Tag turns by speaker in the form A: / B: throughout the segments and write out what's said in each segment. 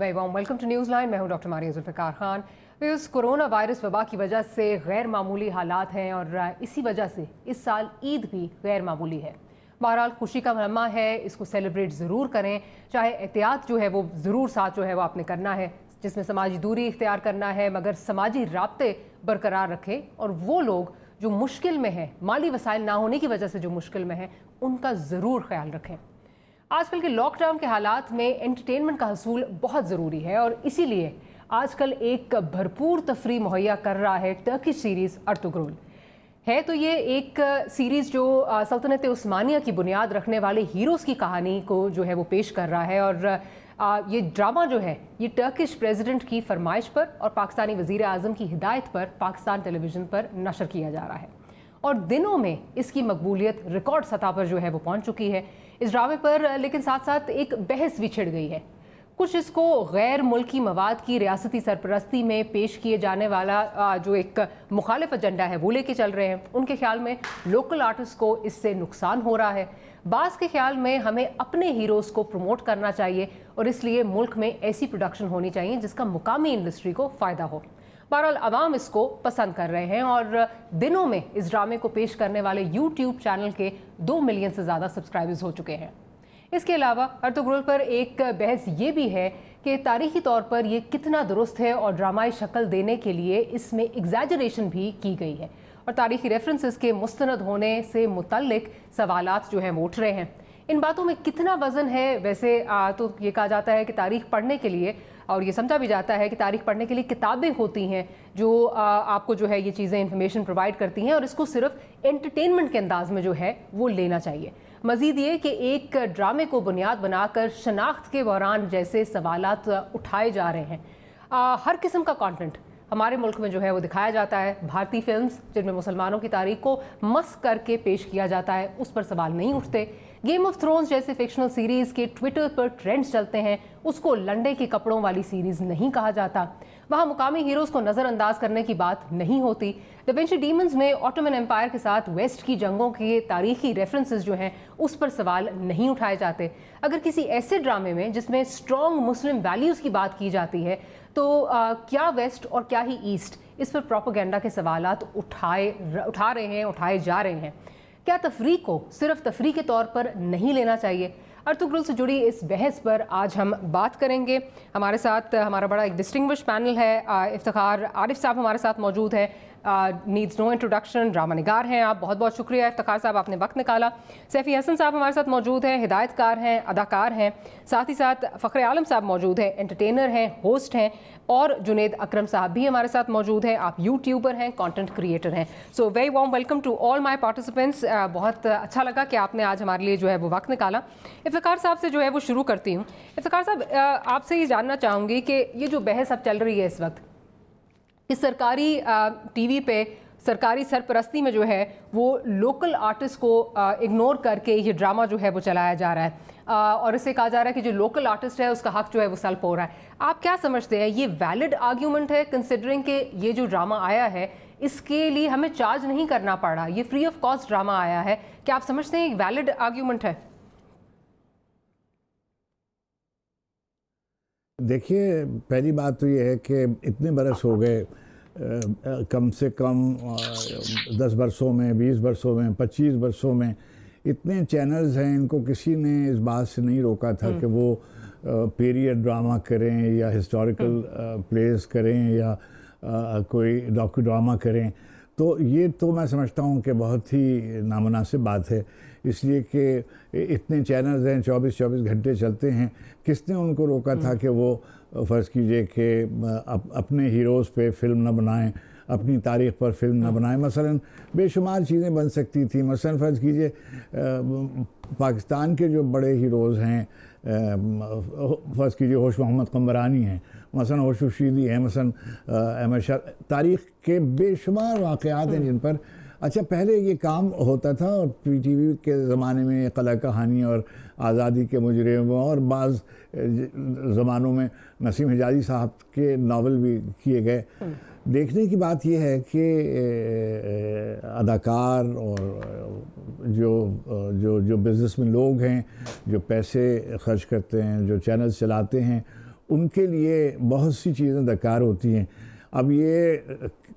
A: Welcome to news line. मैं हूं doctor Maria Zulfikar Khan. इस कोरोना वायरस वबा की वजह से गैर मामूली हालात हैं और इसी वजह से इस साल ईद भी गैर मामूली है। बहरहाल खुशी का लम्हा है, इसको सेलिब्रेट ज़रूर करें, चाहे एहतियात जो है वो ज़रूर साथ जो है वो आपने करना है, जिसमें समाजी दूरी इख्तियार करना है, मगर समाजी राब्ते बरकरार रखें और वो लोग जो मुश्किल में हैं, माली वसाइल ना होने की वजह से जो मुश्किल में हैं, उनका ज़रूर ख्याल रखें। आजकल के लॉकडाउन के हालात में एंटरटेनमेंट का हसूल बहुत ज़रूरी है और इसीलिए आजकल एक भरपूर तफरी मुहैया कर रहा है टर्किश सीरीज़ अर्तुग्रुल। है तो ये एक सीरीज़ जो सल्तनत उस्मानिया की बुनियाद रखने वाले हीरोज़ की कहानी को जो है वो पेश कर रहा है और ये ड्रामा जो है ये टर्किश प्रेसिडेंट की फरमाइश पर और पाकिस्तानी वज़ीर आज़म की हिदायत पर पाकिस्तान टेलीविज़न पर नशर किया जा रहा है और दिनों में इसकी मकबूलियत रिकॉर्ड सतह पर जो है वो पहुंच चुकी है इस ड्रामे पर। लेकिन साथ साथ एक बहस भी छिड़ गई है। कुछ इसको गैर मुल्की मवाद की रियासती सरपरस्ती में पेश किए जाने वाला जो एक मुखालिफ एजेंडा है वो लेके चल रहे हैं। उनके ख्याल में लोकल आर्टिस्ट को इससे नुकसान हो रहा है। बास के ख्याल में हमें अपने हीरोज़ को प्रमोट करना चाहिए और इसलिए मुल्क में ऐसी प्रोडक्शन होनी चाहिए जिसका मुकामी इंडस्ट्री को फ़ायदा हो। बहरहाल अवाम इसको पसंद कर रहे हैं और दिनों में इस ड्रामे को पेश करने वाले यूट्यूब चैनल के 2 मिलियन से ज़्यादा सब्सक्राइबर्स हो चुके हैं। इसके अलावा अर्तुग्रुल पर एक बहस ये भी है कि तारीखी तौर पर ये कितना दुरुस्त है और ड्रामाई शक्ल देने के लिए इसमें एग्जैजरेशन भी की गई है और तारीखी रेफरेंसेस के मुस्तनद होने से मुतल्लिक सवालात जो हैं वो उठ रहे हैं। इन बातों में कितना वज़न है? वैसे तो ये कहा जाता है कि तारीख पढ़ने के लिए और ये समझा भी जाता है कि तारीख पढ़ने के लिए किताबें होती हैं जो आपको जो है ये चीज़ें इंफॉर्मेशन प्रोवाइड करती हैं और इसको सिर्फ एंटरटेनमेंट के अंदाज में जो है वो लेना चाहिए। मज़ीद ये कि एक ड्रामे को बुनियाद बनाकर शनाख्त के बहरान जैसे सवालात उठाए जा रहे हैं। हर किस्म का कंटेंट हमारे मुल्क में जो है वो दिखाया जाता है। भारतीय फिल्म्स जिनमें मुसलमानों की तारीख को मस्क करके पेश किया जाता है उस पर सवाल नहीं उठते। गेम ऑफ थ्रोन्स जैसे फिक्शनल सीरीज़ के ट्विटर पर ट्रेंड्स चलते हैं, उसको लंडे के कपड़ों वाली सीरीज़ नहीं कहा जाता। वहाँ मुकामी हीरोज़ को नज़रअंदाज करने की बात नहीं होती। दा विंची डीमंस में ऑटोमन एम्पायर के साथ वेस्ट की जंगों के तारीखी रेफरेंसेस जो हैं उस पर सवाल नहीं उठाए जाते। अगर किसी ऐसे ड्रामे में जिसमें स्ट्रॉन्ग मुस्लिम वैल्यूज़ की बात की जाती है तो क्या वेस्ट और क्या ही ईस्ट इस पर प्रोपेगेंडा के सवालात उठाए जा रहे हैं? क्या तफरी को सिर्फ तफरी के तौर पर नहीं लेना चाहिए? अर्तुग्रुल से जुड़ी इस बहस पर आज हम बात करेंगे। हमारे साथ हमारा बड़ा एक डिस्टिंग्विश पैनल है। इफ्तिखार आरिफ साहब हमारे साथ मौजूद है, नीड्स नो इंट्रोडक्शन, ड्रामा निगार हैं आप। बहुत बहुत शुक्रिया इफ्तिखार साहब, आपने वक्त निकाला। सैफी हसन साहब हमारे साथ मौजूद हैं, हिदायतकार हैं, अदाकार हैं। साथ ही साथ फ़ख्र आलम साहब मौजूद हैं, एंटरटेनर हैं, होस्ट हैं। और जुनेद अकरम साहब भी हमारे साथ मौजूद हैं, आप यूट्यूबर हैं, कंटेंट क्रिएटर हैं। So very warm welcome to all my participants. बहुत अच्छा लगा कि आपने आज हमारे लिए जो है वो वक्त निकाला। इफ्तिखार साहब से जो है वो शुरू करती हूँ। इफ्तिखार साहब, आपसे ये जानना चाहूँगी कि ये जो बहस अब चल रही है इस वक्त कि सरकारी टीवी पे सरकारी सरपरस्ती में जो है वो लोकल आर्टिस्ट को इग्नोर करके ये ड्रामा जो है वो चलाया जा रहा है और इससे कहा जा रहा है कि जो लोकल आर्टिस्ट है उसका हक जो है वो सल्ब हो रहा है। आप क्या समझते हैं, ये वैलिड आर्ग्यूमेंट है कंसिडरिंग कि ये जो ड्रामा आया है इसके लिए हमें चार्ज नहीं करना पड़ रहा, ये फ्री ऑफ कॉस्ट ड्रामा आया है? क्या आप समझते हैं एक वैलिड आर्ग्यूमेंट है?
B: देखिए, पहली बात तो ये है कि इतने बरस हो गए, कम से कम 10 वर्षों में, 20 वर्षों में, 25 वर्षों में इतने चैनल्स हैं, इनको किसी ने इस बात से नहीं रोका था कि वो पीरियड ड्रामा करें या हिस्टोरिकल प्लेस करें या कोई डॉक्यू ड्रामा करें। तो ये तो मैं समझता हूँ कि बहुत ही नामुनासिब बात है, इसलिए कि इतने चैनल्स हैं, 24-24 घंटे चलते हैं। किसने उनको रोका था कि वो फ़र्ज़ कीजिए कि अपने हीरोज़ पे फ़िल्म न बनाएं, अपनी तारीख़ पर फ़िल्म न बनाएं? मसलन बेशुमार चीज़ें बन सकती थी। मसलन फ़र्ज़ कीजिए पाकिस्तान के जो बड़े हीरोज़ हैं, फ़र्ज़ कीजिए होश मोहम्मद कमरानी हैं, मसलन होश रशीदी हैं, मसलन अहमद शाह, तारीख़ के बेशुमार वाक़यात हैं जिन पर अच्छा पहले ये काम होता था। और PTV के ज़माने में कला कहानी और आज़ादी के मुजरिम और बाज़ ज़मानों में नसीम हिजाज़ी साहब के नावल भी किए गए। देखने की बात यह है कि अदाकार और जो बिज़नेस में लोग हैं, जो पैसे खर्च करते हैं, जो चैनल चलाते हैं, उनके लिए बहुत सी चीज़ें दरकार होती हैं। अब ये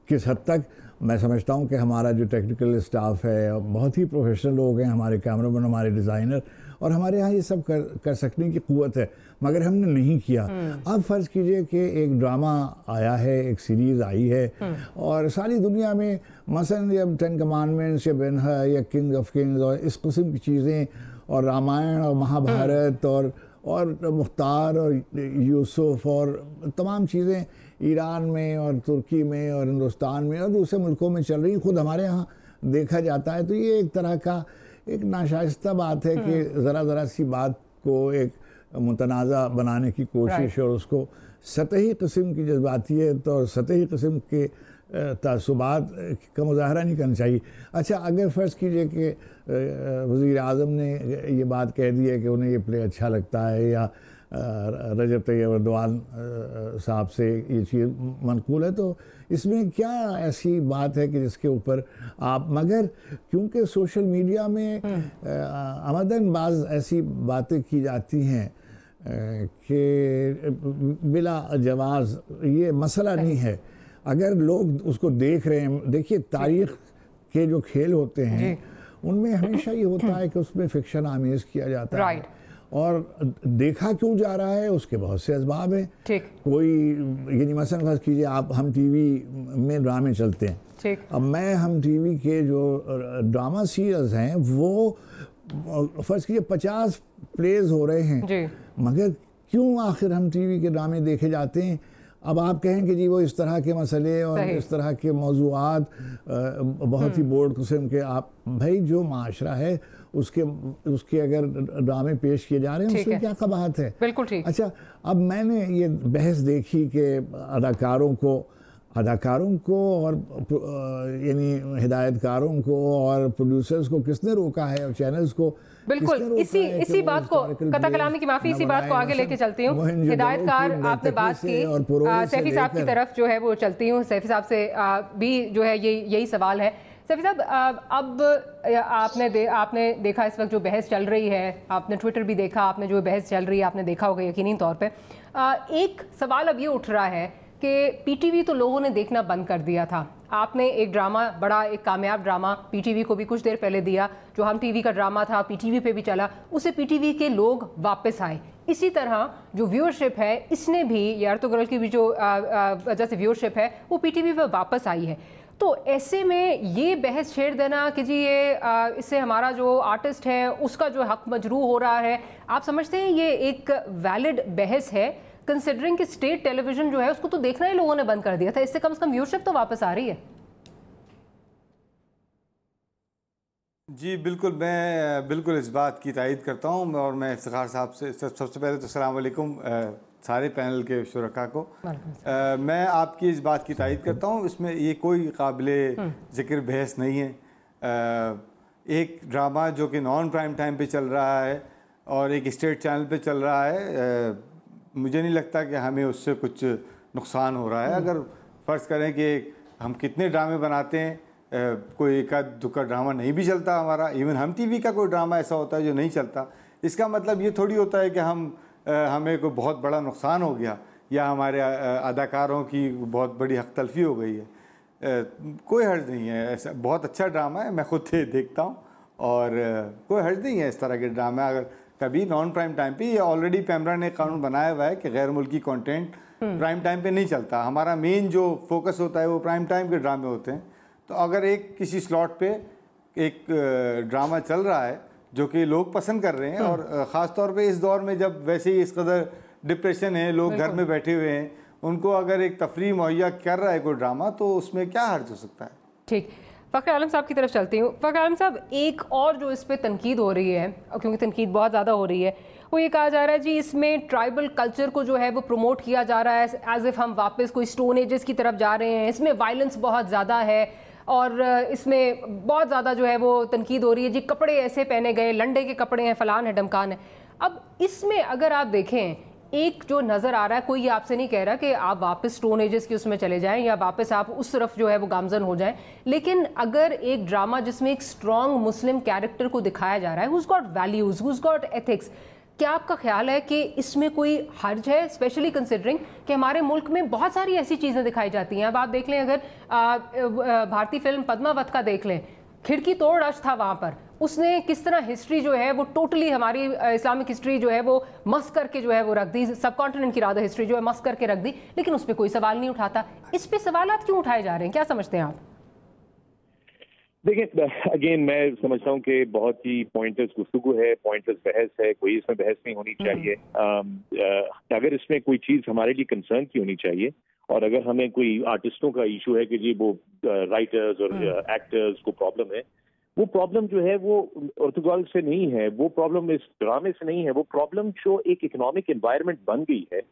B: किस हद तक मैं समझता हूँ कि हमारा जो टेक्निकल स्टाफ है बहुत ही प्रोफेशनल लोग हैं, हमारे कैमरामैन, हमारे डिज़ाइनर, और हमारे यहाँ ये सब कर सकने की क़ुव्वत है, मगर हमने नहीं किया। अब फ़र्ज़ कीजिए कि एक ड्रामा आया है, एक सीरीज़ आई है, और सारी दुनिया में मसलन जब 10 कमांडमेंट्स या बेनहर या किंग ऑफ किंग्स और इस किस्म की चीज़ें, और रामायण और महाभारत और मुख्तार और यूसुफ और तमाम चीज़ें ईरान में और तुर्की में और हिंदुस्तान में और दूसरे मुल्कों में चल रही, ख़ुद हमारे यहाँ देखा जाता है। तो ये एक तरह का एक नाशाइस्ता बात है कि ज़रा सी बात को एक मुतनाज़ा बनाने की कोशिश और उसको सतही किस्म की जज्बातियत और सतही किस्म के तासुबात का मुज़ाहरा नहीं करना चाहिए। अच्छा, अगर फ़र्ज़ कीजिए कि वज़ीर आज़म ने ये बात कह दी है कि उन्हें ये प्ले अच्छा लगता है, या रजब तैयब अर्दवान साहब से ये चीज़ मनकूल है, तो इसमें क्या ऐसी बात है कि जिसके ऊपर आप, मगर क्योंकि सोशल मीडिया में आमदन बाज़ ऐसी बातें की जाती हैं कि बिला जवाज़, ये मसला नहीं है अगर लोग उसको देख रहे हैं। देखिए, तारीख़ के जो खेल होते हैं उनमें हमेशा ये होता है कि उसमें फ़िक्शन आमेज़ किया जाता है, और देखा क्यों जा रहा है उसके बहुत से असबाब हैं। कोई यानी मसलन फ़र्ज़ कीजिए हम टीवी में ड्रामे चलते हैं, अब हम टीवी के जो ड्रामा सीरियल्स हैं वो फ़र्ज़ कीजिए 50 प्लेज हो रहे हैं, मगर क्यों आखिर हम टीवी के ड्रामे देखे जाते हैं? अब आप कहें कि जी वो इस तरह के मसले और इस तरह के मौज़ूआत बहुत ही बोर्ड किस्म के, आप भाई जो माशरा है उसके अगर ड्रामे पेश किए जा रहे हैं उसमें क्या कबाहत है?
A: बिल्कुल ठीक।
B: अच्छा, अब मैंने ये बहस देखी कि अदाकारों को और यानी हिदायतकारों को और प्रोड्यूसर्स को किसने रोका है और चैनल्स को।
A: बिल्कुल, इसी बात को, कता कलामी की माफ़ी, इसी बात को आगे लेके चलती हूँ। हिदायतकार आपने बात की, सैफी साहब की तरफ जो है वो चलती हूँ। सैफी साहब से भी जो है यही सवाल है। सैफी साहब, अब आपने देखा इस वक्त जो बहस चल रही है, आपने ट्विटर भी देखा, आपने जो बहस चल रही है आपने देखा होगा यकीनी तौर पे। एक सवाल अब ये उठ रहा है कि पीटीवी तो लोगों ने देखना बंद कर दिया था। आपने एक ड्रामा, बड़ा एक कामयाब ड्रामा पीटीवी को भी कुछ देर पहले दिया, जो हम टीवी का ड्रामा था पीटीवी पे भी चला, उसे पीटीवी के लोग वापस आए। इसी तरह जो व्यूअरशिप है इसने भी, यार तो गर्ल की भी जो वजह से व्यूअरशिप है वो पीटीवी पे वापस आई है। तो ऐसे में ये बहस छेड़ देना कि जी ये इससे हमारा जो आर्टिस्ट है उसका जो हक मजरू हो रहा है, आप समझते हैं ये एक वैलिड बहस है, कंसिडरिंग कि स्टेट टेलीविजन जो है उसको तो देखना ही लोगों ने बंद कर दिया था, इससे कम से कम व्यूअरशिप तो वापस आ रही है?
C: जी बिल्कुल, मैं बिल्कुल इस बात की तायद करता हूँ, और मैं इफ्तिखार साहब से सबसे पहले तो अस्सलाम वालेकुम सारे पैनल के शुरका को। मैं आपकी इस बात की तायद करता हूँ, इसमें ये कोई काबिले ज़िक्र बहस नहीं है। एक ड्रामा जो कि नॉन प्राइम टाइम पे चल रहा है और एक स्टेट चैनल पे चल रहा है, मुझे नहीं लगता कि हमें उससे कुछ नुकसान हो रहा है। अगर फ़र्ज़ करें कि हम कितने ड्रामे बनाते हैं, कोई एक दुक्का ड्रामा नहीं भी चलता हमारा, इवन हम टीवी का कोई ड्रामा ऐसा होता है जो नहीं चलता, इसका मतलब ये थोड़ी होता है कि हमें कोई बहुत बड़ा नुकसान हो गया या हमारे अदाकारों की बहुत बड़ी हक तलफी हो गई है। कोई हर्ज नहीं है, ऐसा बहुत अच्छा ड्रामा है, मैं खुद देखता हूँ, और कोई हर्ज नहीं है इस तरह के ड्रामा अगर कभी नॉन प्राइम टाइम पे। ये ऑलरेडी पैमरा ने कानून बनाया हुआ है कि गैर मुल्की कंटेंट प्राइम टाइम पे नहीं चलता। हमारा मेन जो फोकस होता है वो प्राइम टाइम के ड्रामे होते हैं। तो अगर एक किसी स्लॉट पे एक ड्रामा चल रहा है जो कि लोग पसंद कर रहे हैं, और ख़ास तौर पे इस दौर में जब वैसे ही इस कदर डिप्रेशन है, लोग घर में बैठे हुए हैं, उनको अगर एक तफरीह मुहैया कर रहा है कोई ड्रामा, तो उसमें क्या हर्ज हो सकता है।
A: ठीक, फ़खर आलम साहब की तरफ चलती हूँ। फ़खर आलम साहब, एक और जो इस पर तनकीद हो रही है, क्योंकि तनकीद बहुत ज़्यादा हो रही है, वो ये कहा जा रहा है जी इसमें ट्राइबल कल्चर को जो है वो प्रमोट किया जा रहा है, एज इफ़ हम वापस कोई स्टोन एजेस की तरफ जा रहे हैं, इसमें वायलेंस बहुत ज़्यादा है, और इसमें बहुत ज़्यादा जो है वो तनकीद हो रही है जी कपड़े ऐसे पहने गए, लंडे के कपड़े हैं, फ़लान है, डमकान है। अब इसमें अगर आप देखें, एक जो नज़र आ रहा है, कोई आपसे नहीं कह रहा कि आप वापस स्टोन एजेस की उसमें चले जाएं या वापस आप उस तरफ जो है वो गामजन हो जाएं, लेकिन अगर एक ड्रामा जिसमें एक स्ट्रॉन्ग मुस्लिम कैरेक्टर को दिखाया जा रहा है, who's got values, who's got ethics, क्या आपका ख्याल है कि इसमें कोई हर्ज है, स्पेशली कंसिडरिंग कि हमारे मुल्क में बहुत सारी ऐसी चीज़ें दिखाई जाती हैं। अब आप देख लें, अगर भारतीय फिल्म पद्मावत का देख लें, खिड़की तोड़ रश था वहाँ पर, उसने किस तरह हिस्ट्री जो है वो टोटली हमारी इस्लामिक हिस्ट्री जो है वो मस करके जो है वो रख दी, सब कॉन्टिनेंट की राधा हिस्ट्री जो है मस करके रख दी, लेकिन उस पर कोई सवाल नहीं उठाता। इस पे सवालात क्यों उठाए जा रहे हैं, क्या समझते हैं आप?
D: देखिए, अगेन मैं समझता हूँ कि बहुत ही पॉइंटर्स गुफ्तगू है, पॉइंटर्स बहस है, कोई इसमें बहस नहीं होनी चाहिए। अगर इसमें कोई चीज़ हमारे लिए कंसर्न की होनी चाहिए, और अगर हमें कोई आर्टिस्टों का इशू है कि जी वो राइटर्स और एक्टर्स को प्रॉब्लम है, वो प्रॉब्लम जो है वो अर्तुगाल से नहीं है, वो प्रॉब्लम इस ड्रामे से नहीं है, वो प्रॉब्लम जो एक इकोनॉमिक एनवायरनमेंट बन गई है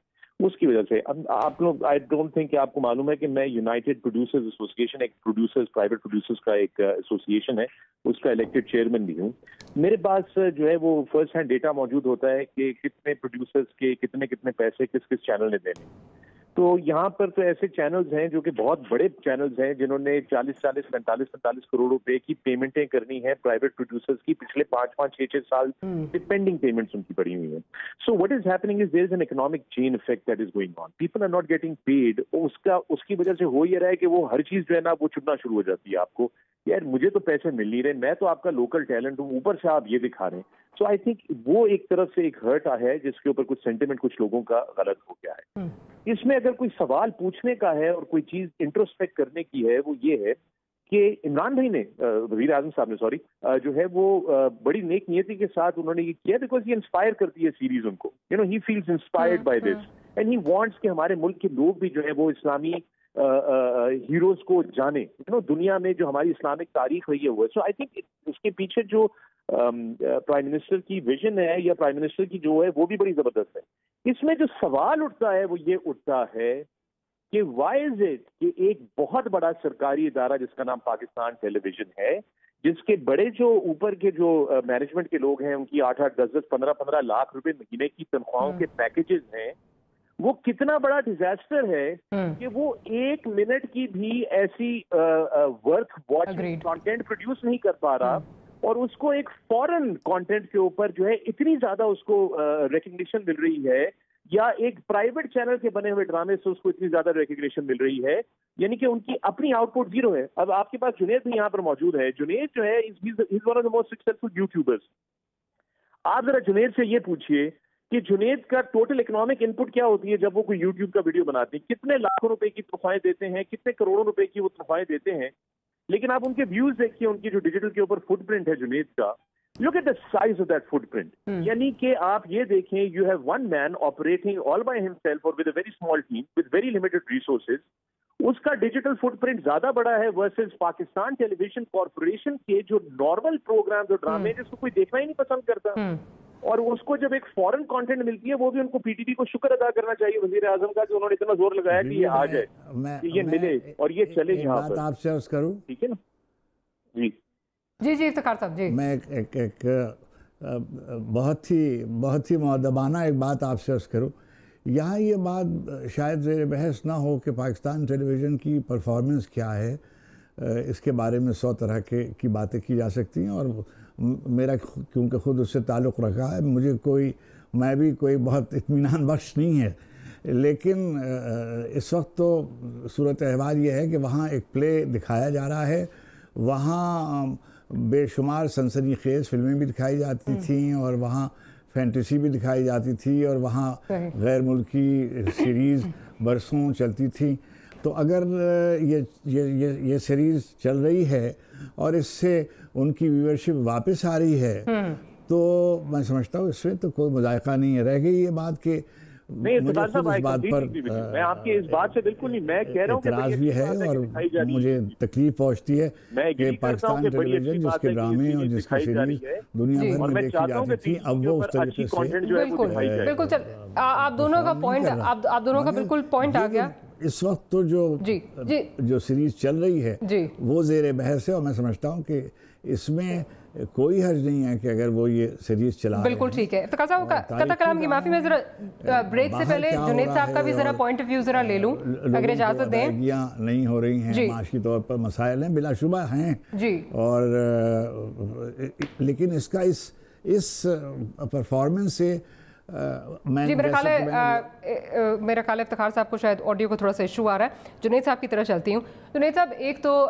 D: उसकी वजह से। अब आप लोग, आई डोंट थिंक कि आपको मालूम है कि मैं यूनाइटेड प्रोड्यूसर्स एसोसिएशन, एक प्रोड्यूसर्स, प्राइवेट प्रोड्यूसर्स का एक एसोसिएशन है, उसका इलेक्टेड चेयरमैन भी हूँ। मेरे पास जो है वो फर्स्ट हैंड डेटा मौजूद होता है कि कितने प्रोड्यूसर्स के कितने कितने पैसे किस किस चैनल ने देने। तो यहाँ पर तो ऐसे चैनल्स हैं जो कि बहुत बड़े चैनल्स हैं जिन्होंने 40-40, 45-45 करोड़ रुपए की पेमेंटें करनी है प्राइवेट प्रोड्यूसर्स की पिछले 5-5, 6-6 साल पेंडिंग पेमेंट्स उनकी पड़ी हुई हैं। So what is happening is there is an economic chain effect that is going on, people are not getting paid. उसकी वजह से हो ये रहा है कि वो हर चीज जो है ना वो चुनना शुरू हो जाती है आपको, यार मुझे तो पैसे मिल नहीं रहे, मैं तो आपका लोकल टैलेंट हूँ, ऊपर से आप ये दिखा रहे हैं। सो आई थिंक वो एक तरफ से एक हर्ट है जिसके ऊपर कुछ सेंटिमेंट कुछ लोगों का गलत हो गया है। इसमें अगर कोई सवाल पूछने का है और कोई चीज इंट्रोस्पेक्ट करने की है, वो ये है कि इमरान भाई ने, वजीर आजम साहब ने सॉरी, जो है वो बड़ी नेक नियति के साथ उन्होंने ये किया, बिकॉज ये इंस्पायर करती है सीरीज उनको, you know, he feels inspired by this and he wants कि हमारे मुल्क के लोग भी जो है वो इस्लामी हीरोज को जाने, यू नो, दुनिया में जो हमारी इस्लामिक तारीख रही है वो। सो आई थिंक उसके पीछे जो प्राइम मिनिस्टर की विजन है या प्राइम मिनिस्टर की जो है वो भी बड़ी जबरदस्त है। इसमें जो सवाल उठता है वो ये उठता है कि व्हाई इज इट कि एक बहुत बड़ा सरकारी इदारा जिसका नाम पाकिस्तान टेलीविजन है, जिसके बड़े जो ऊपर के जो मैनेजमेंट के लोग हैं, उनकी 8-8, 10-10, 15-15 लाख रुपए महीने की तनख्वाहों के पैकेजेस हैं, वो कितना बड़ा डिजास्टर है कि वो 1 मिनट की भी ऐसी वर्थ वॉचिंग कंटेंट प्रोड्यूस नहीं कर पा रहा, और उसको एक फॉरेन कंटेंट के ऊपर जो है इतनी ज्यादा उसको रिकग्निशन मिल रही है, या एक प्राइवेट चैनल के बने हुए ड्रामे से उसको इतनी ज्यादा रिकग्निशन मिल रही है, यानी कि उनकी अपनी आउटपुट जीरो है। अब आपके पास जुनेद भी यहाँ पर मौजूद है। जुनेद जो है is one of the most successful YouTubers. आप जरा जुनेद से ये पूछिए कि जुनेद का टोटल इकोनॉमिक इनपुट क्या होती है जब वो कोई यूट्यूब का वीडियो बनाते हैं, कितने लाखों रुपए की तनख्वाहें देते हैं, कितने करोड़ों रुपए की वो तनख्वाहें देते हैं। लेकिन आप उनके व्यूज देखिए, उनकी जो डिजिटल के ऊपर फुटप्रिंट है जुनेद का, look at the size of that footprint. यानी कि आप ये देखें, you have one man operating all by himself और with a very small team with very limited resources, उसका डिजिटल फुटप्रिंट ज्यादा बड़ा है वर्सेस पाकिस्तान टेलीविजन कॉर्पोरेशन के जो नॉर्मल प्रोग्राम, जो ड्रामे जिसको कोई देखना ही नहीं पसंद करता, और उसको जब एक फॉरेन कंटेंट मिलती है, वो भी उनको पीटीपी को शुक्र अदा करना चाहिए वजीर आजम का कि उन्होंने इतना जोर लगाया कि ये आ जाए, कि ये मिले और ये चले यहाँ पर।
B: आपसे अर्ज करूं,
D: ठीक है ना? जी
A: जी जी इफ्तिखार साहब जी,
B: मैं एक बहुत ही मुअद्दबाना एक बात आपसे अर्ज करूं। यहाँ ये बात शायद ज़ेर बहस ना हो कि पाकिस्तान टेलीविज़न की परफॉर्मेंस क्या है, इसके बारे में 100 तरह की बातें की जा सकती हैं, और मेरा क्योंकि ख़ुद उससे ताल्लुक़ रखा है, मैं भी कोई बहुत इत्मीनान बख्श नहीं है। लेकिन इस वक्त तो सूरत अहवाल ये है कि वहाँ एक प्ले दिखाया जा रहा है, वहाँ बेशुमार सनसनीखेज़ फिल्में भी दिखाई जाती थीं, और वहाँ फैंटेसी भी दिखाई जाती थी, और वहाँ गैर मुल्की सीरीज़ बरसों चलती थी। तो अगर ये सीरीज़ चल रही है और इससे उनकी व्यूअरशिप वापस आ रही है, तो मैं समझता हूँ इसमें तो कोई मुज़ायक़ा नहीं है। रह गई ये बात कि
D: नहीं, इस बात पर मैं आपकी इस बात से बिल्कुल नहीं, मैं कह रहा हूँ
B: इतराज़ भी है, और मुझे तकलीफ पहुँचती है कि पाकिस्तान टेलीविज़न जिसके ड्रामे और जिसकी सीरीज दुनिया भर में देखी जाती थी, अब वो उस तरीके से
A: बिल्कुल चल, आप दोनों का पॉइंट, आप दोनों का बिल्कुल पॉइंट आ गया।
B: इस वक्त तो जो सीरीज चल रही है वो ज़ेर बहस है, और मैं समझता हूँ कि इसमें कोई हर्ज नहीं है कि अगर वो ये सीरीज चला।
A: बिल्कुल ठीक है। तो कथा कलाम की माफी, मैं जरा ब्रेक से पहले जुनेद साहब का भी जरा पॉइंट ऑफ व्यू जरा ले लूं, अगर इजाजत दें।
B: नहीं हो रही हैं, माशी तौर पर मसाइल हैं, बिलाशुबा हैं जी, और लेकिन इसका इस परफॉर्मेंस से
A: जी मेरा ख्याल है इफ्तिखार साहब को शायद ऑडियो को थोड़ा सा इशू आ रहा है। जुनैद साहब की तरफ चलती हूँ। जुनैद साहब, एक तो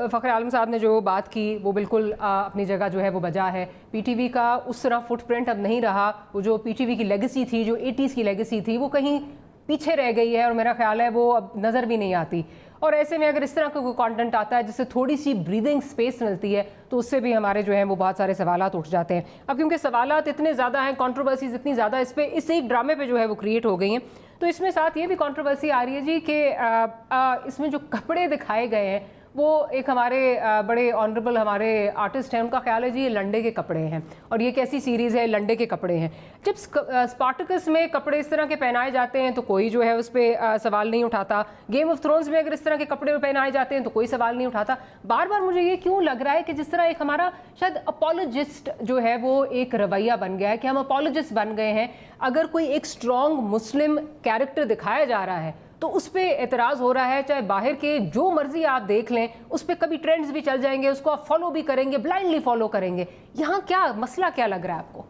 A: फ़खर आलम साहब ने जो बात की वो बिल्कुल अपनी जगह जो है वो बजा है। पीटीवी का उस तरह फुटप्रिंट अब नहीं रहा। वो जो पीटीवी की लेगेसी थी, जो 80s की लेगेसी थी, वो कहीं पीछे रह गई है और मेरा ख्याल है वो अब नज़र भी नहीं आती। और ऐसे में अगर इस तरह का कोई कंटेंट आता है जिससे थोड़ी सी ब्रीदिंग स्पेस मिलती है तो उससे भी हमारे जो है वो बहुत सारे सवालात उठ जाते हैं। अब क्योंकि सवालात इतने ज़्यादा हैं, कंट्रोवर्सीज इतनी ज़्यादा इस एक ड्रामे पे जो है वो क्रिएट हो गई हैं, तो इसमें साथ ये भी कंट्रोवर्सी आ रही है जी कि इसमें जो कपड़े दिखाए गए हैं वो एक हमारे बड़े ऑनरेबल हमारे आर्टिस्ट हैं, उनका ख्याल है जी ये लंडे के कपड़े हैं और ये कैसी सीरीज़ है, लंडे के कपड़े हैं। जब स्पार्टकस में कपड़े इस तरह के पहनाए जाते हैं तो कोई जो है उस पर सवाल नहीं उठाता। गेम ऑफ थ्रोन्स में अगर इस तरह के कपड़े पहनाए जाते हैं तो कोई सवाल नहीं उठाता। बार बार मुझे ये क्यों लग रहा है कि जिस तरह एक हमारा शायद अपोलोजिस्ट जो है वो एक रवैया बन गया है कि हम अपोलोजिस्ट बन गए हैं। अगर कोई एक स्ट्रॉन्ग मुस्लिम कैरेक्टर दिखाया जा रहा है तो उस पर एतराज़ हो रहा है, चाहे बाहर के जो मर्जी आप देख लें, उस पर कभी ट्रेंड्स भी चल जाएंगे, उसको आप फॉलो भी करेंगे, ब्लाइंडली फॉलो करेंगे। यहाँ क्या मसला क्या लग रहा है आपको?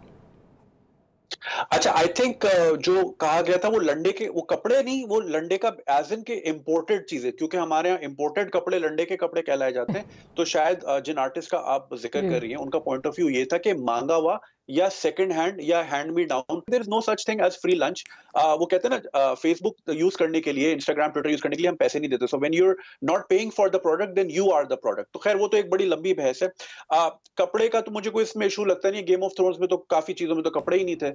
E: अच्छा, आई थिंक जो कहा गया था वो लंडे के वो कपड़े नहीं, वो लंडे का एज इन के इम्पोर्टेड चीजें, क्योंकि हमारे यहाँ इम्पोर्टेड कपड़े लंडे के कपड़े कहलाए जाते हैं। तो शायद जिन आर्टिस्ट का आप जिक्र कर रही हैं उनका पॉइंट ऑफ व्यू ये था कि मांगा हुआ या सेकंड हैंड या hand me down, there is no such thing as free lunch. वो कहते हैं ना फेसबुक यूज करने के लिए, इंस्टाग्राम ट्विटर यूज करने के लिए हम पैसे नहीं देते। So when you are not paying for the product then you are the product. तो खैर वो तो एक बड़ी लंबी बहस है। कपड़े का तो मुझे कोई इसमें इशू लगता नहीं। गेम ऑफ थ्रोन्स में तो काफी चीजों में तो कपड़े ही नहीं थे।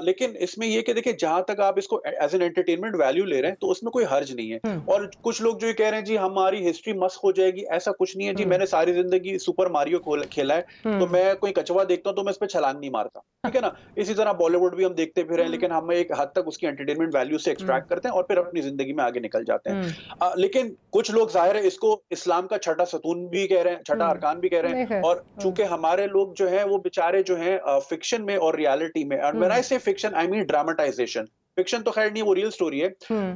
E: लेकिन इसमें ये कि देखिए जहां तक आप इसको एज एन एंटरटेनमेंट वैल्यू ले रहे हैं तो उसमें कोई हर्ज नहीं है। और कुछ लोग जो ये कह रहे हैं जी हमारी हिस्ट्री मस्क हो जाएगी, ऐसा कुछ नहीं है जी। मैंने सारी जिंदगी सुपर मारियो खेला है, तो मैं कोई कछुआ देखता हूं तो मैं इस पर छलांग नहीं मारता, ठीक है ना। इसी तरह बॉलीवुड भी हम देखते फिर हैं, लेकिन हम एक हद तक उसकी एंटरटेनमेंट वैल्यू से एक्सट्रैक्ट करते हैं और फिर अपनी जिंदगी में आगे निकल जाते हैं। लेकिन कुछ लोग जाहिर है इसको इस्लाम का छठा सतून भी कह रहे हैं, छठा अरकान भी कह रहे हैं। और चूंकि हमारे लोग जो है वो बेचारे जो है फिक्शन में और रियलिटी में, और व्हेन आई से fiction I mean dramatisation, fiction तो खैर नहीं, वो रियल स्टोरी है,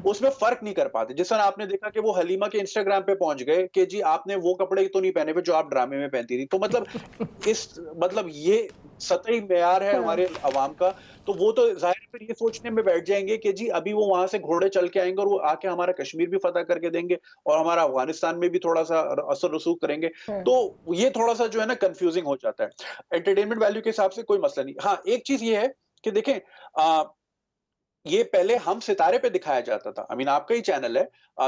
E: उसमें फर्क नहीं कर पाते। जिस तरह आपने देखा कि वो हलीमा के इंस्टाग्राम पे पहुंच गए कि जी आपने वो कपड़े तो नहीं पहने हुए जो आप ड्रामे में पहनती थी। तो मतलब ये सतही मेयार है हमारे अवाम का। तो वो तो जाहिर फिर ये सोचने में बैठ जाएंगे कि जी अभी वो वहां से घोड़े चल के आएंगे और वो आके हमारा कश्मीर भी फतह करके देंगे और हमारा अफगानिस्तान में भी थोड़ा सा असर रसूख करेंगे। तो ये थोड़ा सा जो है ना कंफ्यूजिंग हो जाता है। एंटरटेनमेंट वैल्यू के हिसाब से कोई मसला नहीं। हाँ, एक चीज ये है कि देखें ये पहले हम सितारे पे दिखाया जाता था। आई मीन आपका ही चैनल है,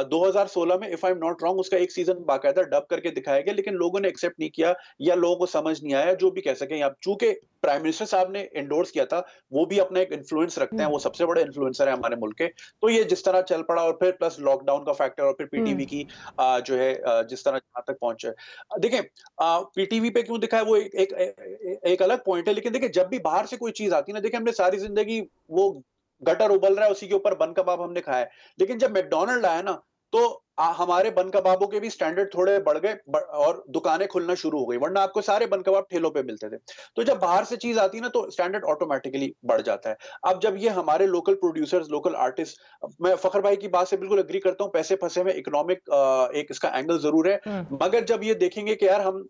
E: 2016 में if I am not wrong उसका एक सीजन बाकायदा डब करके दिखाया गया, लेकिन लोगों ने एक्सेप्ट नहीं किया या लोगों को समझ नहीं आया, जो भी कह सकें। अब चूंकि प्राइम मिनिस्टर साहब ने एंडोर्स किया था, वो भी अपना एक इन्फ्लुएंस रखते हैं, वो सबसे बड़े इन्फ्लुएंसर है हमारे मुल्क के, तो ये जिस तरह चल पड़ा और फिर प्लस लॉकडाउन का फैक्टर और फिर पीटीवी की जो है जिस तरह जहां तक पहुंचे। देखें पीटीवी पे क्यों दिखाया वो एक अलग पॉइंट है, लेकिन देखिए जब भी बाहर से कोई चीज आती है ना, देखिए हमने सारी जिंदगी वो गटर उबल रहा है उसी के ऊपर बन कबाब हमने खाया है, लेकिन जब मैकडॉनल्ड आया ना तो हमारे बन कबाबों के भी स्टैंडर्ड थोड़े बढ़ गए और दुकानें खुलना शुरू हो गई, वरना आपको सारे बन कबाब ठेलों पे मिलते थे। तो जब बाहर से चीज आती है ना तो स्टैंडर्ड ऑटोमेटिकली बढ़ जाता है। अब जब ये हमारे लोकल प्रोड्यूसर्स, लोकल आर्टिस्ट, मैं फखर भाई की बात से बिल्कुल एग्री करता हूँ, पैसे फंसे में इकोनॉमिक एक इसका एंगल जरूर है, मगर जब ये देखेंगे कि यार हम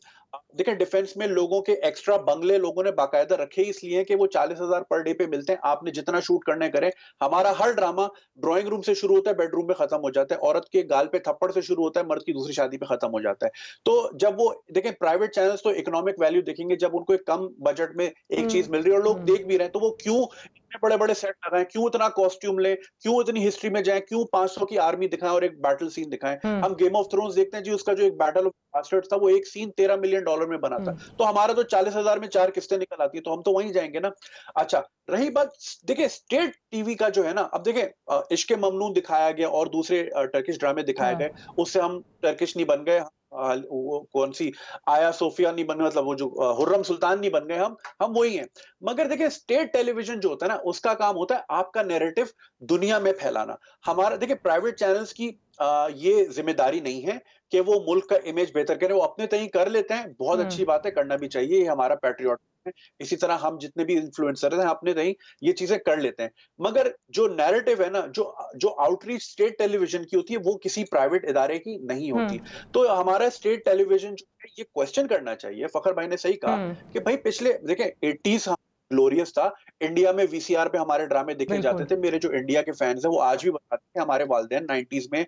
E: देखें डिफेंस में लोगों के एक्स्ट्रा बंगले लोगों ने बाकायदा रखे इसलिए कि वो 40,000 पर डे पे मिलते हैं, आपने जितना शूट करने करें। हमारा हर ड्रामा ड्राइंग रूम से शुरू होता है, बेडरूम में खत्म हो जाता है, औरत के गाल पे थप्पड़ से शुरू होता है, मर्द की दूसरी शादी पे खत्म हो जाता है। तो जब वो देखें प्राइवेट चैनल्स तो इकोनॉमिक वैल्यू देखेंगे, जब उनको एक कम बजट में एक चीज मिल रही है और लोग देख भी रहे हैं, तो वो क्यों इतने बड़े बड़े सेट लगाएं, क्यों इतना कॉस्ट्यूम लें, क्यों इतनी हिस्ट्री में जाएं, क्यों 500 की आर्मी दिखाएं और एक बैटल सीन दिखाएं। हम गेम ऑफ थ्रोन्स देखते हैं जी, उसका जो एक बैटल ऑफ बास्टर्ड्स था वो एक सीन $13 मिलियन में बना था, तो हमारा तो 40,000 में 4 किस्तें निकल आती है, तो हम तो वहीं जाएंगे ना। अच्छा, रही बात देखिए स्टेट टीवी का जो है ना, अब देखिए इश्क ममनून दिखाया गया और दूसरे टर्किश ड्रामे दिखाए गए, उससे हम टर्किश नहीं बन गए, वो कौन सी आया सोफिया नहीं बने, मतलब वो जो हुर्रम सुल्तान नहीं बन गए, हम वही हैं। मगर देखिए स्टेट टेलीविजन जो होता है ना, उसका काम होता है आपका नैरेटिव दुनिया में फैलाना। हमारा देखिए प्राइवेट चैनल्स की ये जिम्मेदारी नहीं है कि वो मुल्क का इमेज बेहतर करें। वो अपने तय कर लेते हैं, बहुत अच्छी बात है, करना भी चाहिए, ये हमारा पैट्रियट है। इसी तरह हम जितने भी इन्फ्लुएंसर हैं अपने तय ये चीजें कर लेते हैं। मगर जो नैरेटिव है ना, जो आउटरीच स्टेट टेलीविजन की होती है, वो किसी प्राइवेट इदारे की नहीं होती। तो हमारा स्टेट टेलीविजन जो है ये क्वेश्चन करना चाहिए। फखर भाई ने सही कहा कि भाई पिछले देखें 80s ग्लोरियस था, इंडिया में वीसीआर पे हमारे ड्रामे देखे जाते थे। मेरे जो इंडिया के फैंस हैं वो आज भी बताते हैं, हमारे वालिदैन 90s में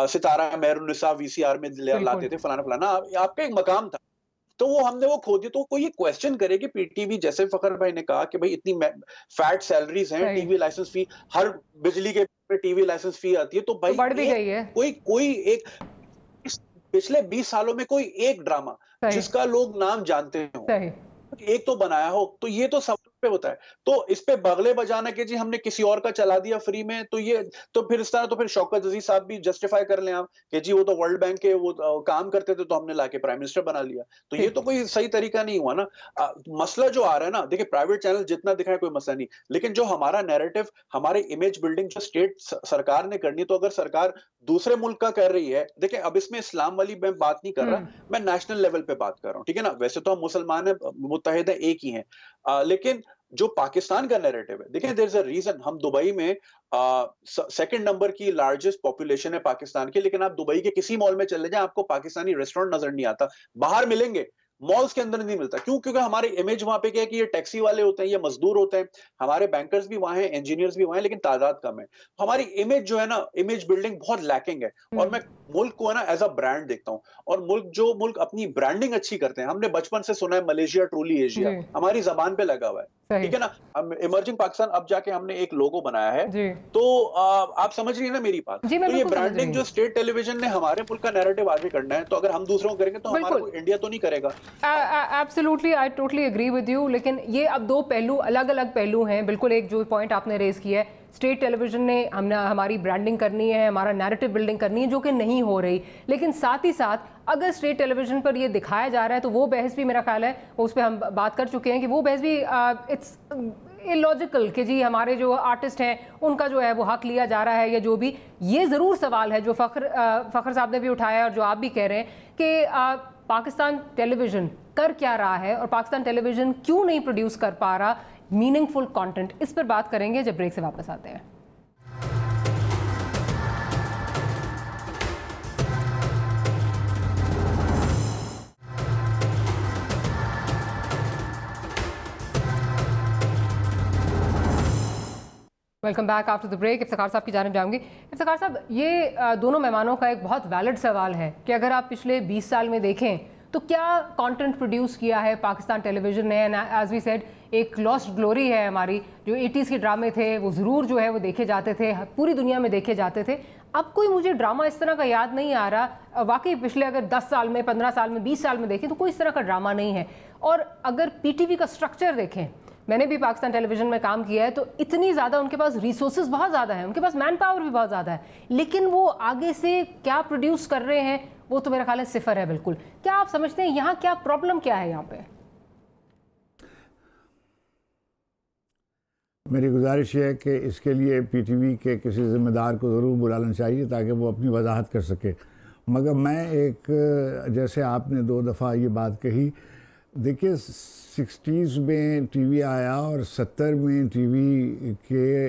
E: सितारा मेहरुन्निसा वीसीआर में लाते थे, फलाना फलाना, आपका एक मकाम था। तो वो हमने वो खो दिया। तो कोई ये क्वेश्चन करे कि पीटीवी, जैसे फखर भाई ने कहा कि भाई इतनी फैट सैलरीज हैं, टीवी लाइसेंस फी, हर बिजली के टीवी लाइसेंस फी आती है, तो भाई
A: बढ़ भी गई है।
E: कोई एक पिछले 20 सालों में कोई एक ड्रामा जिसका लोग नाम जानते हो, एक तो बनाया हो, तो ये तो सब पे होता है। तो इस पे बगले बजाना कि जी हमने किसी और का चला दिया फ्री में, तो ये तो फिर इस तरह तो फिर शौकत अजीज साहब भी जस्टिफाई कर लें आप कि जी वो तो वर्ल्ड बैंक के वो काम करते थे, तो हमने लाके प्राइम मिनिस्टर बना लिया। तो ये तो कोई सही तरीका नहीं हुआ ना। मसला जो आ रहा है ना, देखिए प्राइवेट चैनल जितना दिखाए कोई मसला नहीं, लेकिन जो हमारा नैरेटिव, हमारे इमेज बिल्डिंग जो स्टेट सरकार ने करनी, तो अगर सरकार दूसरे मुल्क का कर रही है, देखिए अब इसमें इस्लाम वाली मैं बात नहीं कर रहा, मैं नेशनल लेवल पे बात कर रहा हूँ, ठीक है ना। वैसे तो हम मुसलमान है, मुत्तहिद है, एक ही है, लेकिन जो पाकिस्तान का नैरेटिव है, देखिए देयर इज अ रीजन हम दुबई में सेकंड नंबर की लार्जेस्ट पॉपुलेशन है पाकिस्तान की, लेकिन आप दुबई के किसी मॉल में चले जाएं, आपको पाकिस्तानी रेस्टोरेंट नजर नहीं आता। बाहर मिलेंगे, मॉल्स के अंदर नहीं मिलता। क्यों? क्योंकि हमारी इमेज वहां पे क्या है कि ये टैक्सी वाले होते हैं, ये मजदूर होते हैं, हमारे बैंकर्स भी वहां हैं, इंजीनियर्स भी वहां हैं, लेकिन तादाद कम है। हमारी इमेज जो है ना, इमेज बिल्डिंग बहुत लैकिंग है। और मैं मुल्क को है ना एज अ ब्रांड देखता हूँ, और मुल्क अपनी ब्रांडिंग अच्छी करते हैं। हमने बचपन से सुना है मलेशिया ट्रूली एशिया, हमारी जबान पे लगा हुआ है, ठीक है ना। इमर्जिंग पाकिस्तान अब जाके हमने एक लोगो बनाया है, तो आप समझ रही है ना मेरी बात। तो ये ब्रांडिंग जो स्टेट टेलीविजन ने हमारे मुल्क का नैरेटिव आगे करना है, तो अगर हम दूसरों को करेंगे तो हमारा कोई इंडिया तो नहीं करेगा।
A: Absolutely, I totally agree with you. लेकिन ये अब दो पहलू, अलग अलग पहलू हैं। बिल्कुल, एक जो पॉइंट आपने रेज किया है, स्टेट टेलीविजन ने हमारी ब्रांडिंग करनी है, हमारा नैरेटिव बिल्डिंग करनी है, जो कि नहीं हो रही। लेकिन साथ ही साथ अगर स्टेट टेलीविजन पर ये दिखाया जा रहा है, तो वो बहस भी, मेरा ख्याल है उस पर हम बात कर चुके हैं, कि वो बहस भी इट्स इलॉजिकल कि जी हमारे जो आर्टिस्ट हैं उनका जो है वो हक लिया जा रहा है, या जो भी। ये ज़रूर सवाल है जो फ़खर साहब ने भी उठाया और जो आप भी कह रहे हैं कि पाकिस्तान टेलीविज़न कर क्या रहा है, और पाकिस्तान टेलीविज़न क्यों नहीं प्रोड्यूस कर पा रहा मीनिंगफुल कंटेंट। इस पर बात करेंगे जब ब्रेक से वापस आते हैं। Welcome back after the break. Iftikhar साहब की जानिब जाऊंगी। इफ्तिखार साहब, ये दोनों मेहमानों का एक बहुत वैलिड सवाल है कि अगर आप पिछले 20 साल में देखें तो क्या कंटेंट प्रोड्यूस किया है पाकिस्तान टेलीविज़न ने। एज वी सेड, एक लॉस्ट ग्लोरी है हमारी। जो 80s के ड्रामे थे वो ज़रूर जो है वो देखे जाते थे, पूरी दुनिया में देखे जाते थे। अब कोई मुझे ड्रामा इस तरह का याद नहीं आ रहा। वाकई पिछले अगर 10 साल में, 15 साल में, 20 साल में देखें तो कोई इस तरह का ड्रामा नहीं है। और अगर पीटीवी का स्ट्रक्चर देखें, मैंने भी पाकिस्तान टेलीविज़न में काम किया है, तो इतनी ज़्यादा उनके पास रिसोर्सेज बहुत ज़्यादा है, उनके पास मैन पावर भी बहुत ज़्यादा है, लेकिन वो आगे से क्या प्रोड्यूस कर रहे हैं वो तो मेरा ख्याल है सिफर है बिल्कुल। क्या आप समझते हैं यहाँ क्या प्रॉब्लम क्या है? यहाँ पे
B: मेरी गुजारिश है कि इसके लिए पीटीवी के किसी ज़िम्मेदार को ज़रूर बुलाना चाहिए ताकि वो अपनी वजाहत कर सके। मगर मैं एक, जैसे आपने 2 दफ़ा ये बात कही, देखिए 60s में टीवी आया और 70 में टीवी के,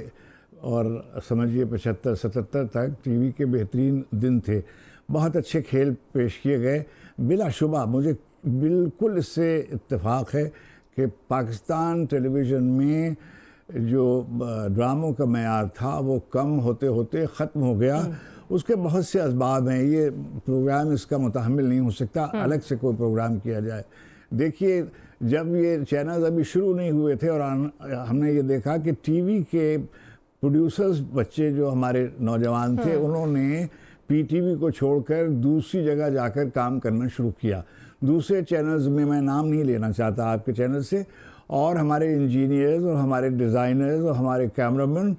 B: और समझिए 75-77 तक टीवी के बेहतरीन दिन थे। बहुत अच्छे खेल पेश किए गए। बिलाशुबा मुझे बिल्कुल इससे इत्तेफाक है कि पाकिस्तान टेलीविज़न में जो ड्रामों का मयार था वो कम होते होते ख़त्म हो गया। उसके बहुत से असबाब हैं। ये प्रोग्राम इसका मुतहम्मिल नहीं हो सकता, अलग से कोई प्रोग्राम किया जाए। देखिए, जब ये चैनल अभी शुरू नहीं हुए थे और हमने ये देखा कि टीवी के प्रोड्यूसर्स, बच्चे जो हमारे नौजवान थे, उन्होंने पीटीवी को छोड़कर दूसरी जगह जाकर काम करना शुरू किया। दूसरे चैनल्स में, मैं नाम नहीं लेना चाहता आपके चैनल से, और हमारे इंजीनियर्स और हमारे डिज़ाइनर्स और हमारे कैमरामैन